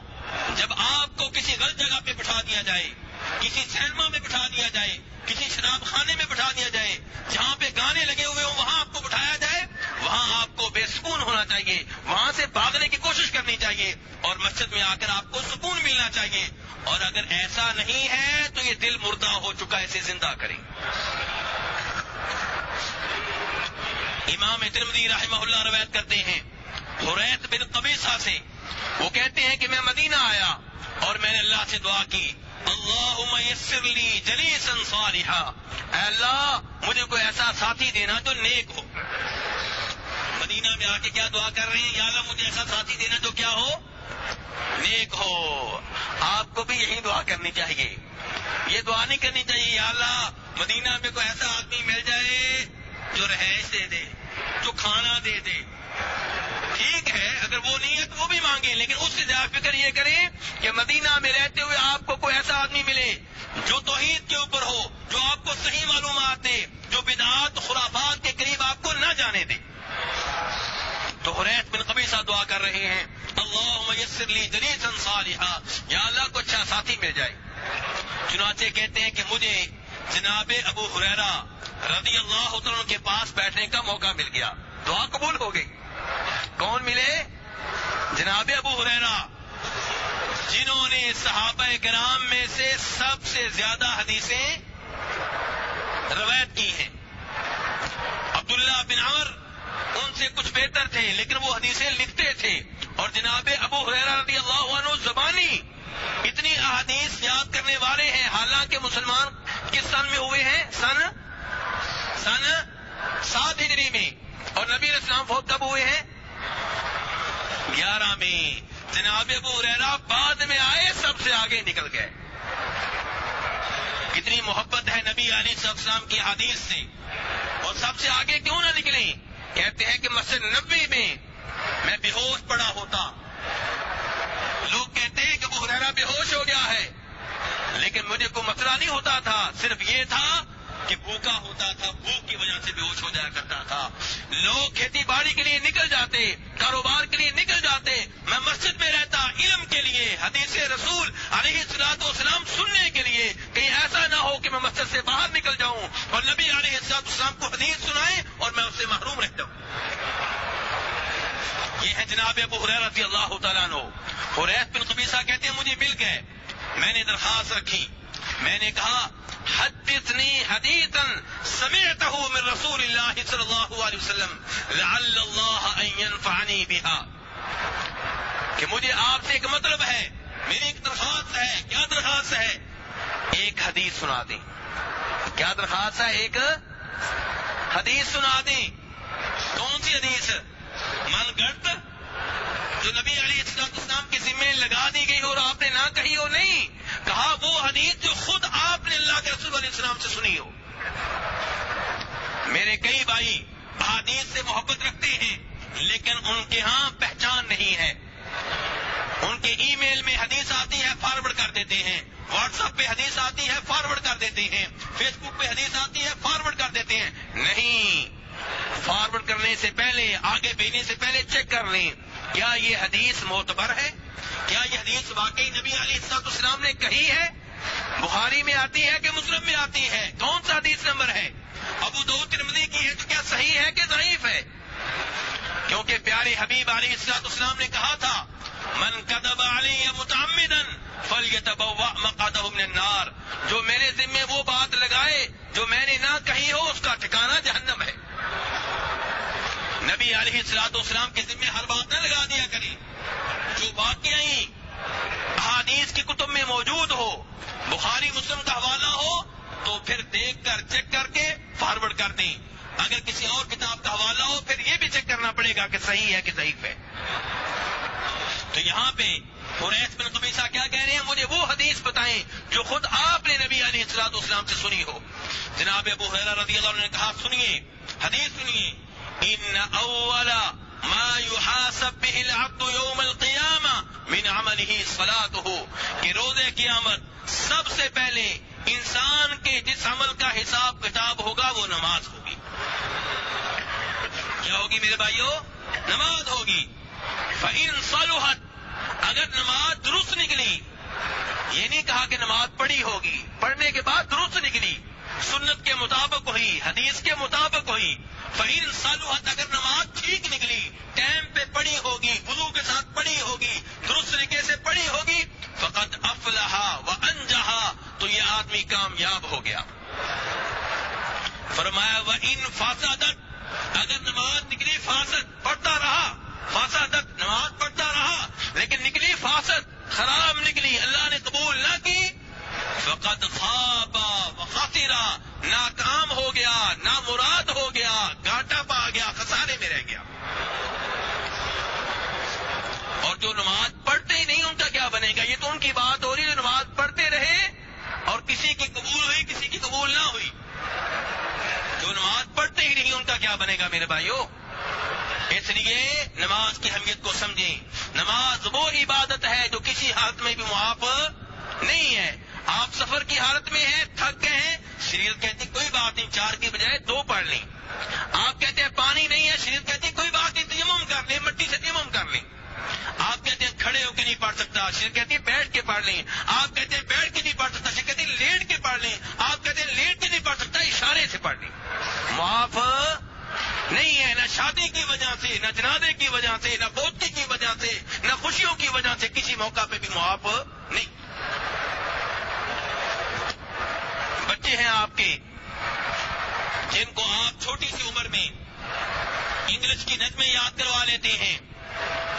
جب آپ کو کسی غلط جگہ پہ بٹھا دیا جائے، کسی سینما میں بٹھا دیا جائے، کسی شراب خانے میں بٹھا دیا جائے، جہاں پہ گانے لگے ہوئے ہوں وہاں آپ کو بٹھایا جائے. وہاں آپ کو بے سکون ہونا چاہیے، وہاں سے بھاگنے کی کوشش کرنی چاہیے اور مسجد میں آ کر آپ کو سکون ملنا چاہیے. اور اگر ایسا نہیں ہے تو یہ دل مردہ ہو چکا ہے، اسے زندہ کریں. امام ترمذی رحمہ اللہ روایت کرتے ہیں حریت بن قبیصہ سے، وہ کہتے ہیں کہ میں مدینہ آیا اور میں نے اللہ سے دعا کی، اللہم یسر لی جلیسا صالحا، اے اللہ مجھے کوئی ایسا ساتھی دینا جو نیک ہو. مدینہ میں آ کے کیا دعا کر رہے ہیں؟ یا اللہ مجھے ایسا ساتھی دینا جو کیا ہو؟ نیک ہو. آپ کو بھی یہی دعا کرنی چاہیے. یہ دعا نہیں کرنی چاہیے یا اللہ مدینہ میں کوئی ایسا آدمی مل جائے جو رہائش دے دے، جو کھانا دے دے. ٹھیک ہے، اگر وہ نہیں ہے تو وہ بھی مانگیں، لیکن اس سے زیادہ فکر یہ کریں کہ مدینہ میں رہتے ہوئے آپ کو کوئی ایسا آدمی ملے جو توحید کے اوپر ہو، جو آپ کو صحیح معلومات دے، جو بدعات خرافات کے قریب آپ کو نہ جانے دے. تو حریت بن قبیصہ دعا کر رہے ہیں، اللہم یسر لی جلیسا صالحا، یا اللہ کو اچھا ساتھی مل جائے. چنانچہ کہتے ہیں کہ مجھے جناب ابو ہریرہ رضی اللہ عنہ کے پاس بیٹھنے کا موقع مل گیا، دعا قبول ہو گئی. کون ملے؟ جناب ابو ہریرہ، جنہوں نے صحابہ کرام میں سے سب سے زیادہ حدیثیں روایت کی ہیں. عبداللہ بن عمر ان سے کچھ بہتر تھے لیکن وہ حدیثیں لکھتے تھے، اور جناب ابو ہریرہ رضی اللہ عنہ زبانی اتنی احادیث یاد کرنے والے ہیں. حالانکہ مسلمان کس سن میں ہوئے ہیں؟ سن 7 ہجری میں، اور نبی علیہ السلام فوت کب ہوئے ہیں؟ 11 میں. جناب ابو ہریرہ بعد میں آئے، سب سے آگے نکل گئے. کتنی محبت ہے نبی علیہ السلام کی حدیث سے. اور سب سے آگے کیوں نہ نکلیں؟ کہتے ہیں کہ مسجد نبوی میں بے ہوش پڑا ہوتا. لوگ کہتے ہیں کہ ابو ہریرہ بے ہوش ہو گیا ہے، لیکن مجھے کوئی مسئلہ نہیں ہوتا تھا، صرف یہ تھا کہ کہ بھوکا ہوتا تھا، بھوک کی وجہ سے بے ہوش ہو جایا کرتا تھا. لوگ کھیتی باڑی کے لیے نکل جاتے، کاروبار کے لیے نکل جاتے، میں مسجد میں رہتا علم کے لیے، حدیث رسول علیہ الصلوۃ والسلام سننے کے لیے. کہیں ایسا نہ ہو کہ میں مسجد سے باہر نکل جاؤں اور نبی علیہ الصلوۃ والسلام کو حدیث سنائیں اور میں اس سے محروم رہ جاؤں. یہ ہے جناب ابو ہریرہ رضی اللہ تعالیٰ عنہ. حریث بن قبیصہ کہتے ہیں مجھے مل گئے، میں نے درخواست رکھی، میں نے کہا حدثنی حدیثا سمعتہ من رسول اللہ صلی اللہ علیہ وسلم لعل اللہ ان ينفعنی بها، کہ مجھے آپ سے ایک مطلب ہے، میری ایک درخواست ہے. کیا درخواست ہے؟ ایک حدیث سنا دیں. کیا درخواست ہے؟ ایک حدیث سنا دیں. کون سی حدیث؟ من گڑت، جو نبی علیہ السلام کے ذمہ لگا دی گئی اور آپ نے نہ کہی ہو. نہیں کہا وہ حدیث جو خود آپ نے اللہ کے رسول علیہ السلام سے سنی ہو. میرے کئی بھائی حدیث سے محبت رکھتے ہیں لیکن ان کے ہاں پہچان نہیں ہے. ان کے ای میل میں حدیث آتی ہے فارورڈ کر دیتے ہیں، واٹس ایپ پہ حدیث آتی ہے فارورڈ کر دیتے ہیں، فیس بک پہ حدیث آتی ہے فارورڈ کر دیتے ہیں. نہیں، فارورڈ کرنے سے پہلے، آگے بھیجنے سے پہلے چیک کر لیں کیا یہ حدیث معتبر ہے، کیا یہ حدیث واقعی نبی علیہ السلام نے کہی ہے. بخاری میں آتی ہے کہ مسلم میں آتی ہے؟ کون سا حدیث نمبر ہے؟ ابو داؤد ترمذی کی ہے تو کیا صحیح ہے کہ ضعیف ہے؟ کیونکہ پیارے حبیب علیہ السلام نے کہا تھا من کذب علی متعمدا فلیتبوأ مقعدہ من النار، جو میرے ذمے وہ بات لگائے جو میں نے نہ کہی ہو اس کا ٹھکانہ جہنم ہے. نبی علیہ السلام کے ذمے ہر بات نہ لگا دیا کریں. جو واقعی احادیث کی کتب میں موجود ہو، بخاری مسلم کا حوالہ ہو تو پھر دیکھ کر چیک کر کے فارورڈ کر دیں. اگر کسی اور کتاب کا حوالہ ہو پھر یہ بھی چیک کرنا پڑے گا کہ صحیح ہے کہ ضعیف ہے. تو یہاں پہ حریث بن قبیصہ کیا کہہ رہے ہیں؟ مجھے وہ حدیث بتائیں جو خود آپ نے نبی علیہ الصلوۃ والسلام سے سنی ہو. جناب ابو ہریرہ رضی اللہ عنہ نے کہا سنیے، حدیث سنیے. ان اول ما يحاسب به العبد يوم القيامة من عمله صلاته، کہ روز قیامت سب سے پہلے انسان کے جس عمل کا حساب کتاب ہوگا وہ نماز ہوگی. کیا ہوگی میرے بھائیو؟ نماز ہوگی. فإن صلحت، اگر نماز درست نکلی، یہ نہیں کہا کہ نماز پڑھی ہوگی، پڑھنے کے بعد درست نکلی، سنت کے مطابق ہوئی، حدیث کے مطابق ہوئی. فإن صلحت، اگر نماز ٹھیک نکلی، ٹائم پہ پڑھی ہوگی، وضو کے ساتھ پڑھی ہوگی، درست طریقے سے پڑھی ہوگی، فقد افلح وانجح، تو یہ آدمی کامیاب ہو گیا. فرمایا وإن فسدت، اگر نماز نکلی فاسد، پڑھتا رہا، فاسدت نماز پڑھتا رہا لیکن نکلی فاسد، خراب نکلی، اللہ نے قبول نہ کی، فقد خاب وخسر، ناکام ہو گیا، نامراد ہو گیا، گھاٹا پا گیا، خسارے میں رہ گیا. اور جو نماز پڑھتے ہی نہیں ان کا کیا بنے گا؟ یہ تو ان کی بات ہو رہی ہے جو نماز پڑھتے رہے اور کسی کی قبول ہوئی کسی کی قبول نہ ہوئی. جو نماز پڑھتے ہی نہیں ان کا کیا بنے گا میرے بھائیو؟ اس لیے نماز کی اہمیت کو سمجھیں. نماز وہ عبادت ہے جو کسی حالت میں بھی معاف نہیں ہے. آپ سفر کی حالت میں ہیں، تھک گئے ہیں، شریعت کہتی کوئی بات نہیں، 4 کی بجائے 2 پڑھ لیں. آپ کہتے ہیں پانی نہیں ہے، شریعت کہتی کوئی بات نہیں، تیمم کر لیں، مٹی سے تیمم کر لیں. آپ کہتے ہیں کھڑے ہو کے نہیں پڑھ سکتا، شریعت کہتی ہے بیٹھ کے پڑھ لیں. آپ کہتے ہیں بیٹھ کے نہیں پڑھ سکتا، شریعت کہتی ہے لیٹ کے پڑھ لیں. آپ کہتے ہیں لیٹ کے نہیں پڑھ سکتا، اشارے سے پڑھ لیں. معاف نہیں ہے، نہ شادی کی وجہ سے، نہ جنازے کی وجہ سے، نہ پوتی کی وجہ سے، نہ خوشیوں کی وجہ سے، کسی موقع پہ بھی معاف نہیں. بچے ہیں آپ کے جن کو آپ چھوٹی سی عمر میں انگلش کی نظمیں یاد کروا لیتے ہیں،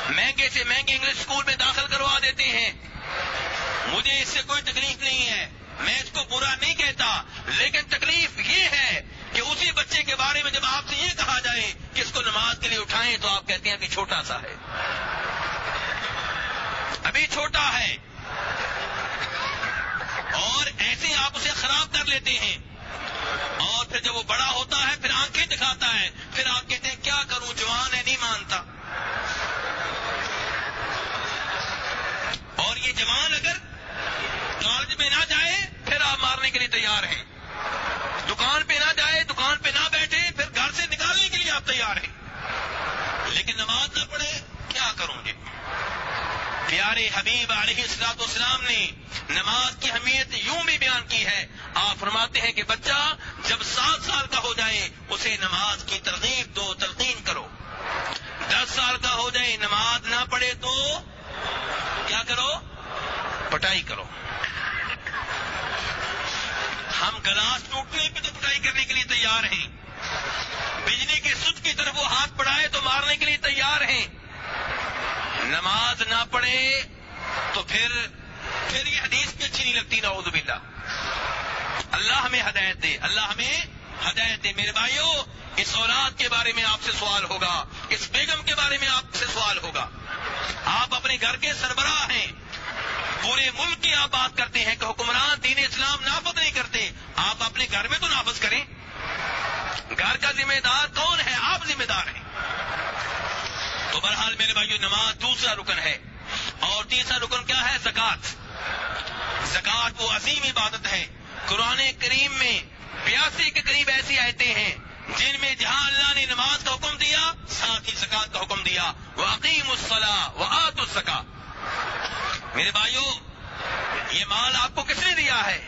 مہنگے سے مہنگے انگلش اسکول میں داخل کروا دیتے ہیں. مجھے اس سے کوئی تکلیف نہیں ہے، میں اس کو برا نہیں کہتا، لیکن تکلیف یہ ہے کہ اسی بچے کے بارے میں جب آپ سے یہ کہا جائے کہ اس کو نماز کے لیے اٹھائیں تو آپ کہتے ہیں کہ چھوٹا سا ہے، ابھی چھوٹا ہے، اور ایسے آپ اسے خراب کر لیتے ہیں. اور پھر جب وہ بڑا ہوتا ہے پھر آنکھیں دکھاتا ہے، پھر آپ کہتے ہیں کیا کروں، جوان ہے نہیں مانتا. اور یہ جوان اگر کالج میں نہ جائے پھر آپ مارنے کے لیے تیار ہیں، دکان پہ ہمارے حبیب علیہ الصلوۃ والسلام نے نماز کی اہمیت یوں بھی بیان کی ہے. آپ فرماتے ہیں کہ بچہ جب 7 سال کا ہو جائے اسے نماز کی ترغیب دو، تلقین کرو. 10 سال کا ہو جائے نماز نہ پڑھے تو کیا کرو؟ پٹائی کرو. ہم گلاس ٹوٹنے پہ تو پٹائی کرنے کے لیے تیار ہیں، بجلی کے سوئچ کی طرف وہ ہاتھ بڑھائے تو مارنے کے لیے تیار ہیں. نماز نہ پڑھے تو پھر یہ حدیث بھی اچھی نہیں لگتی، نعوذ باللہ. اللہ ہمیں ہدایت دے، اللہ ہمیں ہدایت دے. میرے بھائیو، اس اولاد کے بارے میں آپ سے سوال ہوگا، اس بیگم کے بارے میں آپ سے سوال ہوگا. آپ اپنے گھر کے سربراہ ہیں، پورے ملک کی آپ بات کرتے ہیں کہ حکمران دین اسلام نافذ نہیں کرتے. آپ اپنے گھر میں تو نافذ کریں. گھر کا ذمہ دار کون ہے؟ آپ ذمہ دار ہیں. تو بہرحال میرے بھائیو، نماز دوسرا رکن ہے. اور تیسرا رکن کیا ہے؟ زکوٰۃ. زکوٰۃ وہ عظیم عبادت ہے. قرآن کریم میں 82 کے قریب ایسی آیتیں ہیں جن میں جہاں اللہ نے نماز کا حکم دیا ساتھ ہی زکوٰۃ کا حکم دیا. وَأَقِیمُوا الصَّلَاةَ وَآتُوا الزَّکَاةَ. میرے بھائیو، یہ مال آپ کو کس نے دیا ہے؟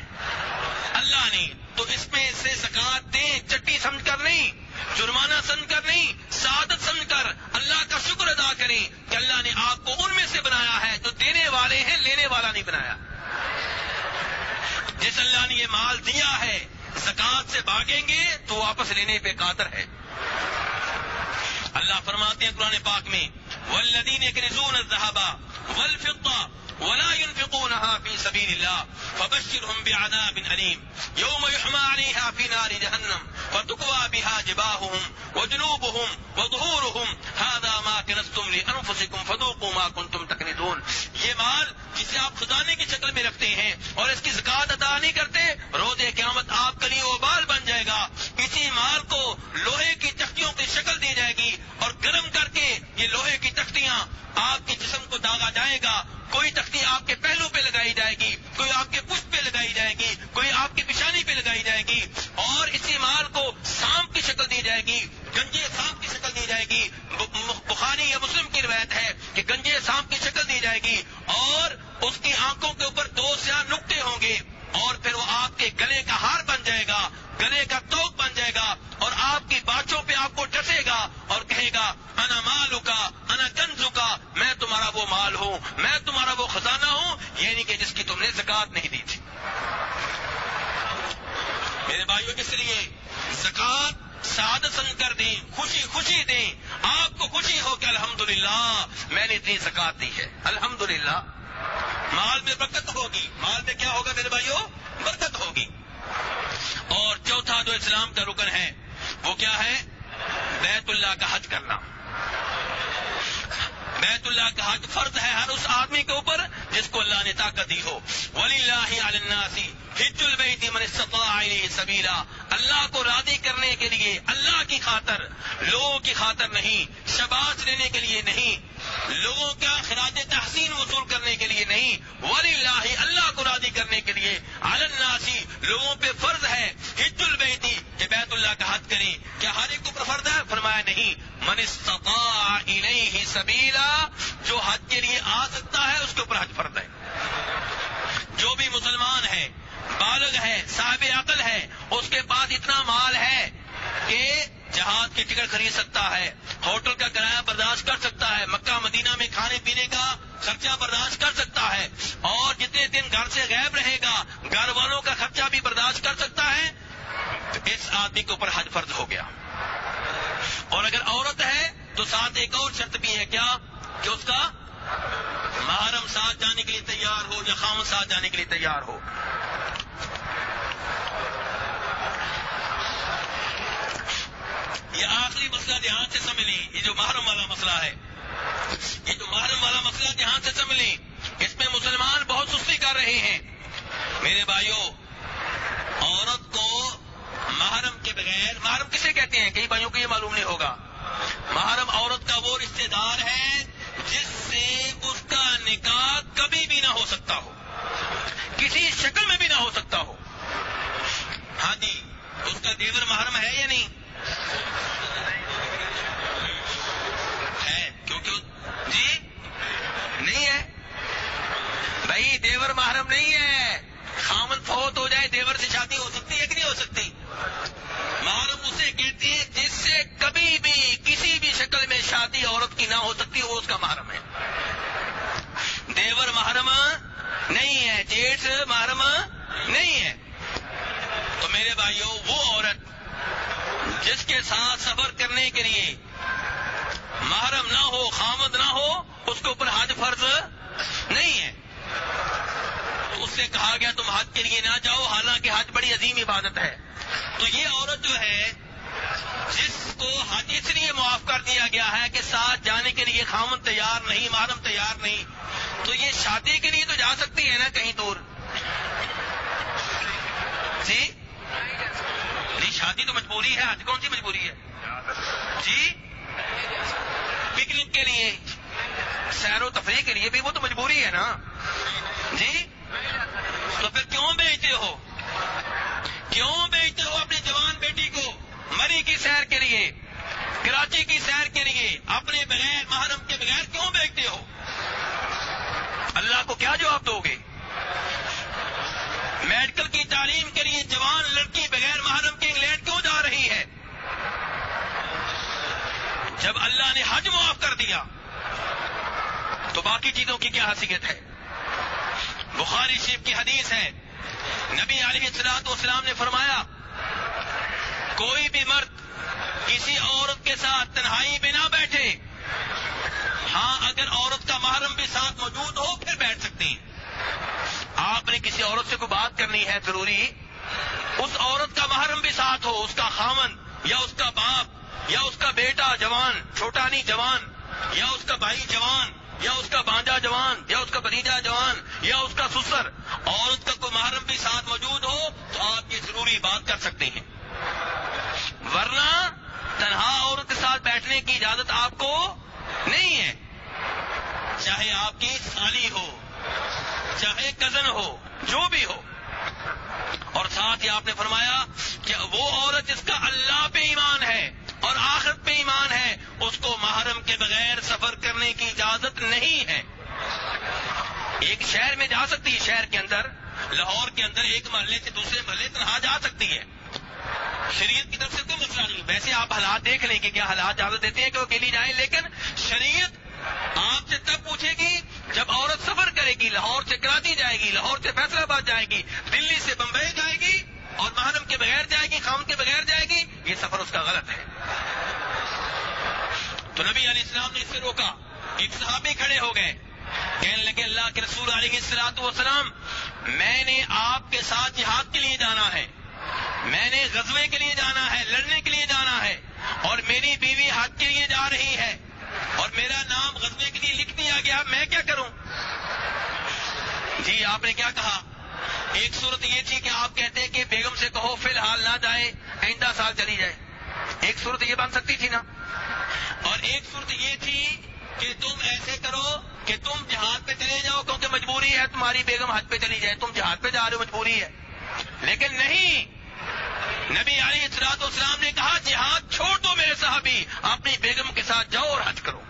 اللہ نے. تو اس میں سے زکوٰۃ دیں، چٹی سمجھ کر نہیں، جرمانہ سمجھ کر نہیں، سعادت سمجھ کر اللہ کا شکر ادا کریں کہ اللہ نے آپ کو ان میں سے بنایا ہے جو دینے والے ہیں، لینے والا نہیں بنایا. جس اللہ نے یہ مال دیا ہے زکوٰۃ سے بھاگیں گے تو واپس لینے پہ قادر ہے. اللہ فرماتے ہیں قرآن پاک میں، وَالَّذِينَ يَكْنِزُونَ الذَّهَبَ وَالْفِضَّةَ وَلَا يُنْفِقُونَهَا فِي سَبِيلِ اللَّهِ فَبَشِّرْهُم بِعَذَابٍ أَلِيمٍ يَوْمَ يُحْمَىٰ عَلَيْهَا فِي نَارِ جَهَنَّمَ فَتُكْوَىٰ بِهَا جِبَاهُهُمْ وَجُنُوبُهُمْ وَظُهُورُهُمْ هَٰذَا مَا كَنَزْتُمْ لِأَنفُسِكُمْ فَذُوقُوا مَا كُنتُمْ تَكْنِزُونَ. یہ مال جسے آپ خزانے کی شکل میں رکھتے ہیں اور اس کی زکوٰۃ ادا نہیں کرتے، روز قیامت آپ کے لیے وبال بن جائے گا. اسی مال کو لوہے کی تختیوں کی شکل دی جائے گی اور گرم کر کے یہ لوہے کی تختیاں آپ کے جسم کو داغا جائے گا. کوئی تختی آپ کے پہلو پہ لگائی جائے گی، کوئی آپ کے پشت پہ لگائی جائے گی، کوئی آپ کی پیشانی پہ لگائی جائے گی. اور اسی مال کو سانپ کی شکل دی جائے گی، گنجے سانپ کی شکل دی جائے گی. بخاری یا مسلم کی روایت ہے کہ گنجے سانپ کی شکل دی جائے گی اور اس کی آنکھوں کے اوپر 2 سیاہ نقطے ہوں گے اور پھر وہ آپ کے گلے کا ہار بن جائے گا، گلے کا توق بن جائے گا اور آپ کی باچوں پہ آپ کو ڈسے گا اور کہے گا انا مالکا انا کنزکا، میں تمہارا وہ مال ہوں، میں تمہارا وہ خزانہ ہوں، یعنی کہ جس کی تم نے زکوٰۃ نہیں دی تھی. میرے بھائیوں، اس لیے زکوٰۃ سعادت سمجھ کر دیں، خوشی دیں. آپ کو خوشی ہو کہ الحمدللہ میں نے اتنی زکوٰۃ دی ہے، الحمدللہ. مال میں برکت ہوگی. مال میں کیا ہوگا میرے بھائیوں؟ برکت ہوگی. اور چوتھا جو اسلام کا رکن ہے وہ کیا ہے؟ بیت اللہ کا حج کرنا. بیت اللہ کا حج فرض ہے ہر اس آدمی کے اوپر جس کو اللہ نے طاقت دی ہو. وَلِلَّهِ عَلَى النَّاسِ حِجُّ الْبَيْتِ مَنِ اسْتَطَاعَ إِلَيْهِ سَبِيلًا. اللہ کو راضی کرنے کے لیے، اللہ کی خاطر، لوگوں کی خاطر نہیں، شاباش لینے کے لیے نہیں، لوگوں کا خراج تحسین وصول کرنے کے لیے نہیں، وَلِلَّهِ اللہ کو راضی کرنے کے لیے، عَلَى النَّاسِ لوگوں پہ فرض ہے، حِجُّ الْبَيْتِ کہ بیت اللہ کا حج کریں. کیا ہر ایک کو فرض ہے؟ فرمایا نہیں. مَنِ اسْتَطَاعَ إِلَيْهِ سَبِيلًا جو حج کے لیے آ سکتا ہے اس کے اوپر حج فرض ہے. جو بھی مسلمان ہے، بالغ ہے، صاحب عقل ہے، اس کے پاس اتنا مال ہے کہ جہاز کی ٹکٹ خرید سکتا ہے، ہوٹل کا کرایہ برداشت کر سکتا ہے، مکہ مدینہ میں کھانے پینے کا خرچہ برداشت کر سکتا ہے، اور جتنے دن گھر سے غائب رہے گا گھر والوں کا خرچہ بھی برداشت کر سکتا ہے، تو اس آدمی کے اوپر حج فرض ہو گیا. اور اگر عورت ہے تو ساتھ ایک اور شرط بھی ہے، کیا؟ کہ اس کا محرم ساتھ جانے کے لیے تیار ہو یا خاوند ساتھ جانے کے لیے تیار ہو. یہ آخری مسئلہ دھیان سے سمجھ لیں. یہ جو محرم والا مسئلہ ہے، یہ جو محرم والا مسئلہ دھیان سے سمجھ لیں. اس میں مسلمان بہت سستی کر رہے ہیں. میرے بھائیوں، عورت کو محرم کے بغیر، محرم کسے کہتے ہیں؟ کئی بھائیوں کو یہ معلوم نہیں ہوگا. محرم عورت کا وہ رشتہ دار ہے جس سے اس کا نکاح کبھی بھی نہ ہو سکتا ہو، کسی شکل میں بھی نہ ہو سکتا ہو. ہاں جی، اس کا دیور محرم ہے یا نہیں؟ ہے، کیونکہ جی نہیں ہے. فوت ہو جائے دیور سے شادی ہو سکتی ہے کہ نہیں ہو سکتی؟ محرم اسے کہتے ہیں جس سے کبھی بھی کسی بھی شکل میں شادی عورت کی نہ ہو سکتی، وہ اس کا محرم ہے۔ دیور محرم نہیں ہے، جیٹھ محرم نہیں ہے۔ تو میرے بھائیوں، وہ عورت جس کے ساتھ سفر کرنے کے لیے محرم نہ ہو، خامد نہ ہو، اس کے اوپر حج فرض نہیں ہے۔ تو اس سے کہا گیا تم حج کے لیے نہ جاؤ، حالانکہ حج بڑی عظیم عبادت ہے۔ تو یہ عورت جو ہے جس کو حج اس لیے معاف کر دیا گیا ہے کہ ساتھ جانے کے لیے خامد تیار نہیں، محرم تیار نہیں، تو یہ شادی کے لیے تو جا سکتی ہے نا کہیں دور؟ جی نہیں، شادی تو مجبوری ہے، حج کون سی مجبوری ہے؟ جی پکنک کے لیے، سیر و تفریح کے لیے بھی وہ تو مجبوری ہے نا جی۔ تو پھر کیوں بیچتے ہو؟ کیوں بیچتے ہو اپنی جوان بیٹی کو مری کی سیر کے لیے، کراچی کی سیر کے لیے، اپنے بغیر محرم کے بغیر کیوں بیچتے ہو؟ اللہ کو کیا جواب دو گے؟ میڈیکل کی تعلیم کے لیے جوان لڑکی بغیر محرم کے انگلینڈ کیوں جا رہی ہے؟ جب اللہ نے حج معاف کر دیا تو باقی چیزوں کی کیا حیثیت ہے؟ بخاری شریف کی حدیث ہے، نبی علیہ الصلوۃ والسلام نے فرمایا کوئی بھی مرد کسی عورت کے ساتھ تنہائی میں نہ بیٹھے، ہاں اگر عورت کا محرم بھی ساتھ موجود ہو پھر بیٹھ سکتی ہیں۔ آپ نے کسی عورت سے کوئی بات کرنی ہے، ضروری اس عورت کا محرم بھی ساتھ ہو، اس کا خاوند یا اس کا باپ یا اس کا بیٹا جوان، چھوٹا نہیں جوان، یا اس کا بھائی جوان، یا اس کا بانجا جوان، یا اس کا بھتیجا جوان، یا اس کا سسر، عورت کا کوئی محرم بھی ساتھ موجود ہو تو آپ یہ ضروری بات کر سکتے ہیں، ورنہ تنہا عورت کے ساتھ بیٹھنے کی اجازت آپ کو نہیں ہے، چاہے آپ کی سالی ہو، چاہے کزن ہو، جو بھی ہو۔ اور ساتھ ہی آپ نے فرمایا کہ وہ عورت جس کا اللہ پہ ایمان ہے اور آخرت پہ ایمان ہے، اس کو محرم کے بغیر سفر کرنے کی اجازت نہیں ہے۔ ایک شہر میں جا سکتی ہے، شہر کے اندر، لاہور کے اندر ایک محلے سے دوسرے محلے تنہا جا سکتی ہے، شریعت کی طرف سے کوئی مسئلہ نہیں۔ ویسے آپ حالات دیکھ لیں کہ کیا حالات اجازت دیتے ہیں کہ وہ اکیلی جائیں، لیکن شریعت آپ سے تب پوچھے گی جب عورت سفر کرے گی، لاہور سے کراچی جائے گی، لاہور سے فیصل آباد جائے گی، دلی سے بمبئی جائے گی اور محرم کے بغیر جائے گی، خامد کے بغیر جائے گی، یہ سفر اس کا غلط ہے۔ تو نبی علیہ السلام نے اس سے روکا۔ ایک صحابی کھڑے ہو گئے، کہنے لگے اللہ کے رسول علیہ الصلوۃ والسلام، میں نے آپ کے ساتھ جہاد کے لیے جانا ہے، میں نے غزوے کے لیے جانا ہے، لڑنے کے لیے جانا ہے، اور میری بیوی حج کے لیے جا رہی ہے اور میرا نام غزوے کے لیے لکھ دیا گیا، میں کیا کروں؟ جی آپ نے کیا کہا؟ ایک صورت یہ تھی کہ آپ کہتے ہیں کہ بیگم سے کہو فی الحال نہ جائے، آئندہ سال چلی جائے، ایک صورت یہ بن سکتی تھی نا، اور ایک صورت یہ تھی کہ تم ایسے کرو کہ تم جہاد پہ چلے جاؤ کیونکہ مجبوری ہے، تمہاری بیگم حج پہ چلی جائے، تم جہاد پہ جا رہے ہو، مجبوری ہے۔ لیکن نہیں، نبی علیہ الصلوۃ والسلام نے کہا جہاد چھوڑ دو میرے صحابی، اپنی بیگم کے ساتھ جاؤ اور حج کرو۔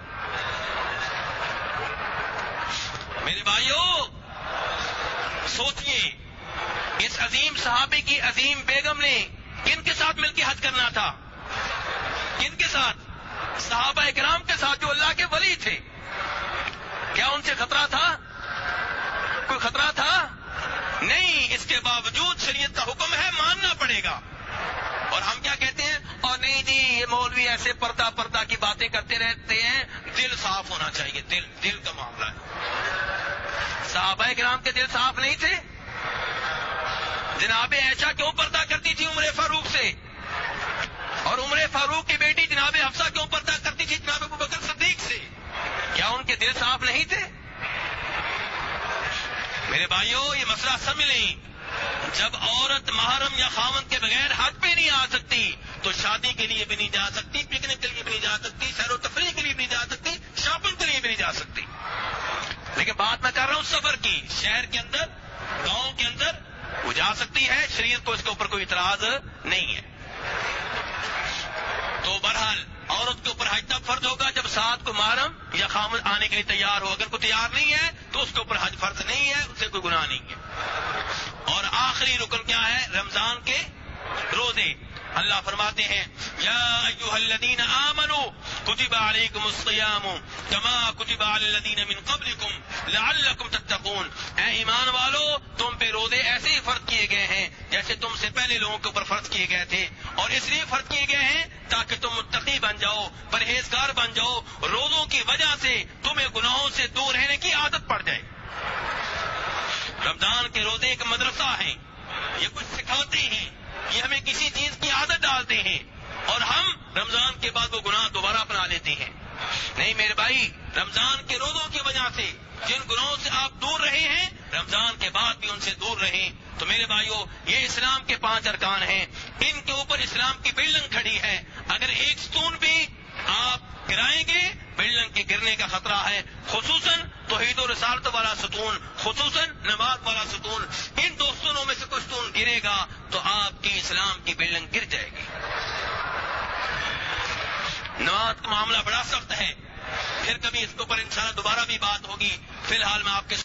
میرے بھائیوں سوچئے، اس عظیم صحابی کی عظیم بیگم نے کن کے ساتھ مل کے حج کرنا تھا؟ کن کے ساتھ؟ صحابہ کرام کے ساتھ جو اللہ کے ولی تھے۔ کیا ان سے خطرہ تھا؟ کوئی خطرہ تھا؟ نہیں، اس کے باوجود شریعت کا حکم ہے، ماننا پڑے گا۔ اور ہم کیا کہتے ہیں؟ اور نہیں جی یہ مولوی ایسے پردہ کی باتیں کرتے رہتے ہیں، دل صاف ہونا چاہیے، دل کا معاملہ ہے۔ صحابہ کرام کے دل صاف نہیں تھے؟ جناب عائشہ کیوں پردہ کرتی تھی عمر فاروق سے؟ اور عمر فاروق کی بیٹی جناب حفصہ کیوں پردہ کرتی تھی جناب ابوبکر صدیق سے؟ کیا ان کے دل صاف نہیں تھے؟ میرے بھائیوں یہ مسئلہ سمجھ لیں، جب عورت محرم یا خاوند کے بغیر حج پہ نہیں آ سکتی تو شادی کے لیے بھی نہیں جا سکتی، پکنک کے لیے بھی نہیں جا سکتی، سیر و تفریح کے لیے بھی نہیں جا سکتی، شاپنگ کے لیے بھی نہیں جا سکتی۔ لیکن بات میں کر رہا ہوں سفر کی، شہر کے اندر، گاؤں کے اندر وہ جا سکتی ہے، شریعت کو اس کے اوپر کوئی اعتراض نہیں ہے۔ تو بہرحال عورت کے اوپر حج تب فرض ہوگا جب ساتھ کو محرم یا خامد آنے کے لیے تیار ہو، اگر کوئی تیار نہیں ہے تو اس کے اوپر حج فرض نہیں ہے، اس سے کوئی گناہ نہیں ہے۔ اور آخری رکن کیا ہے؟ رمضان کے روزے. اللہ فرماتے ہیں یا ایھا الذین آمنوا کتب علیکم الصیام کما کتب علی الذین من قبلکم لعلکم تتقون. اے ایمان والو، تم پہ روزے ایسے ہی فرض کیے گئے ہیں جیسے تم سے پہلے لوگوں کے اوپر فرض کیے گئے تھے، اور اس لیے فرض کیے گئے ہیں تاکہ تم متقی بن جاؤ، پرہیزگار بن جاؤ. روزوں کی وجہ سے تمہیں گناہوں سے دور رہنے کی عادت پڑ جائے. رمضان کے روزے ایک مدرسہ ہیں، یہ کچھ سکھاتے ہیں، یہ ہمیں کسی چیز کی عادت ڈالتے ہیں، اور ہم رمضان کے بعد وہ گناہ دوبارہ اپنا لیتے ہیں. نہیں میرے بھائی، رمضان کے روزوں کی وجہ سے جن گناہوں سے آپ دور رہے ہیں، رمضان کے بعد بھی ان سے دور رہیں. تو میرے بھائیوں، یہ اسلام کے 5 ارکان ہیں، ان کے اوپر اسلام کی بلڈنگ کھڑی ہے. اگر ایک ستون بھی آپ گرائیں گے، بلڈنگ کے گرنے کا خطرہ ہے. خصوصاً توحید و رسالت والا ستون، خصوصاً نماز والا ستون، ان 2 ستونوں میں سے کوئی ستون گرے گا تو آپ کی اسلام کی بلڈنگ گر جائے گی. نماز کا معاملہ بڑا سخت ہے، پھر کبھی اس کے اوپر انشاءاللہ دوبارہ بھی بات ہوگی. فی الحال میں آپ کے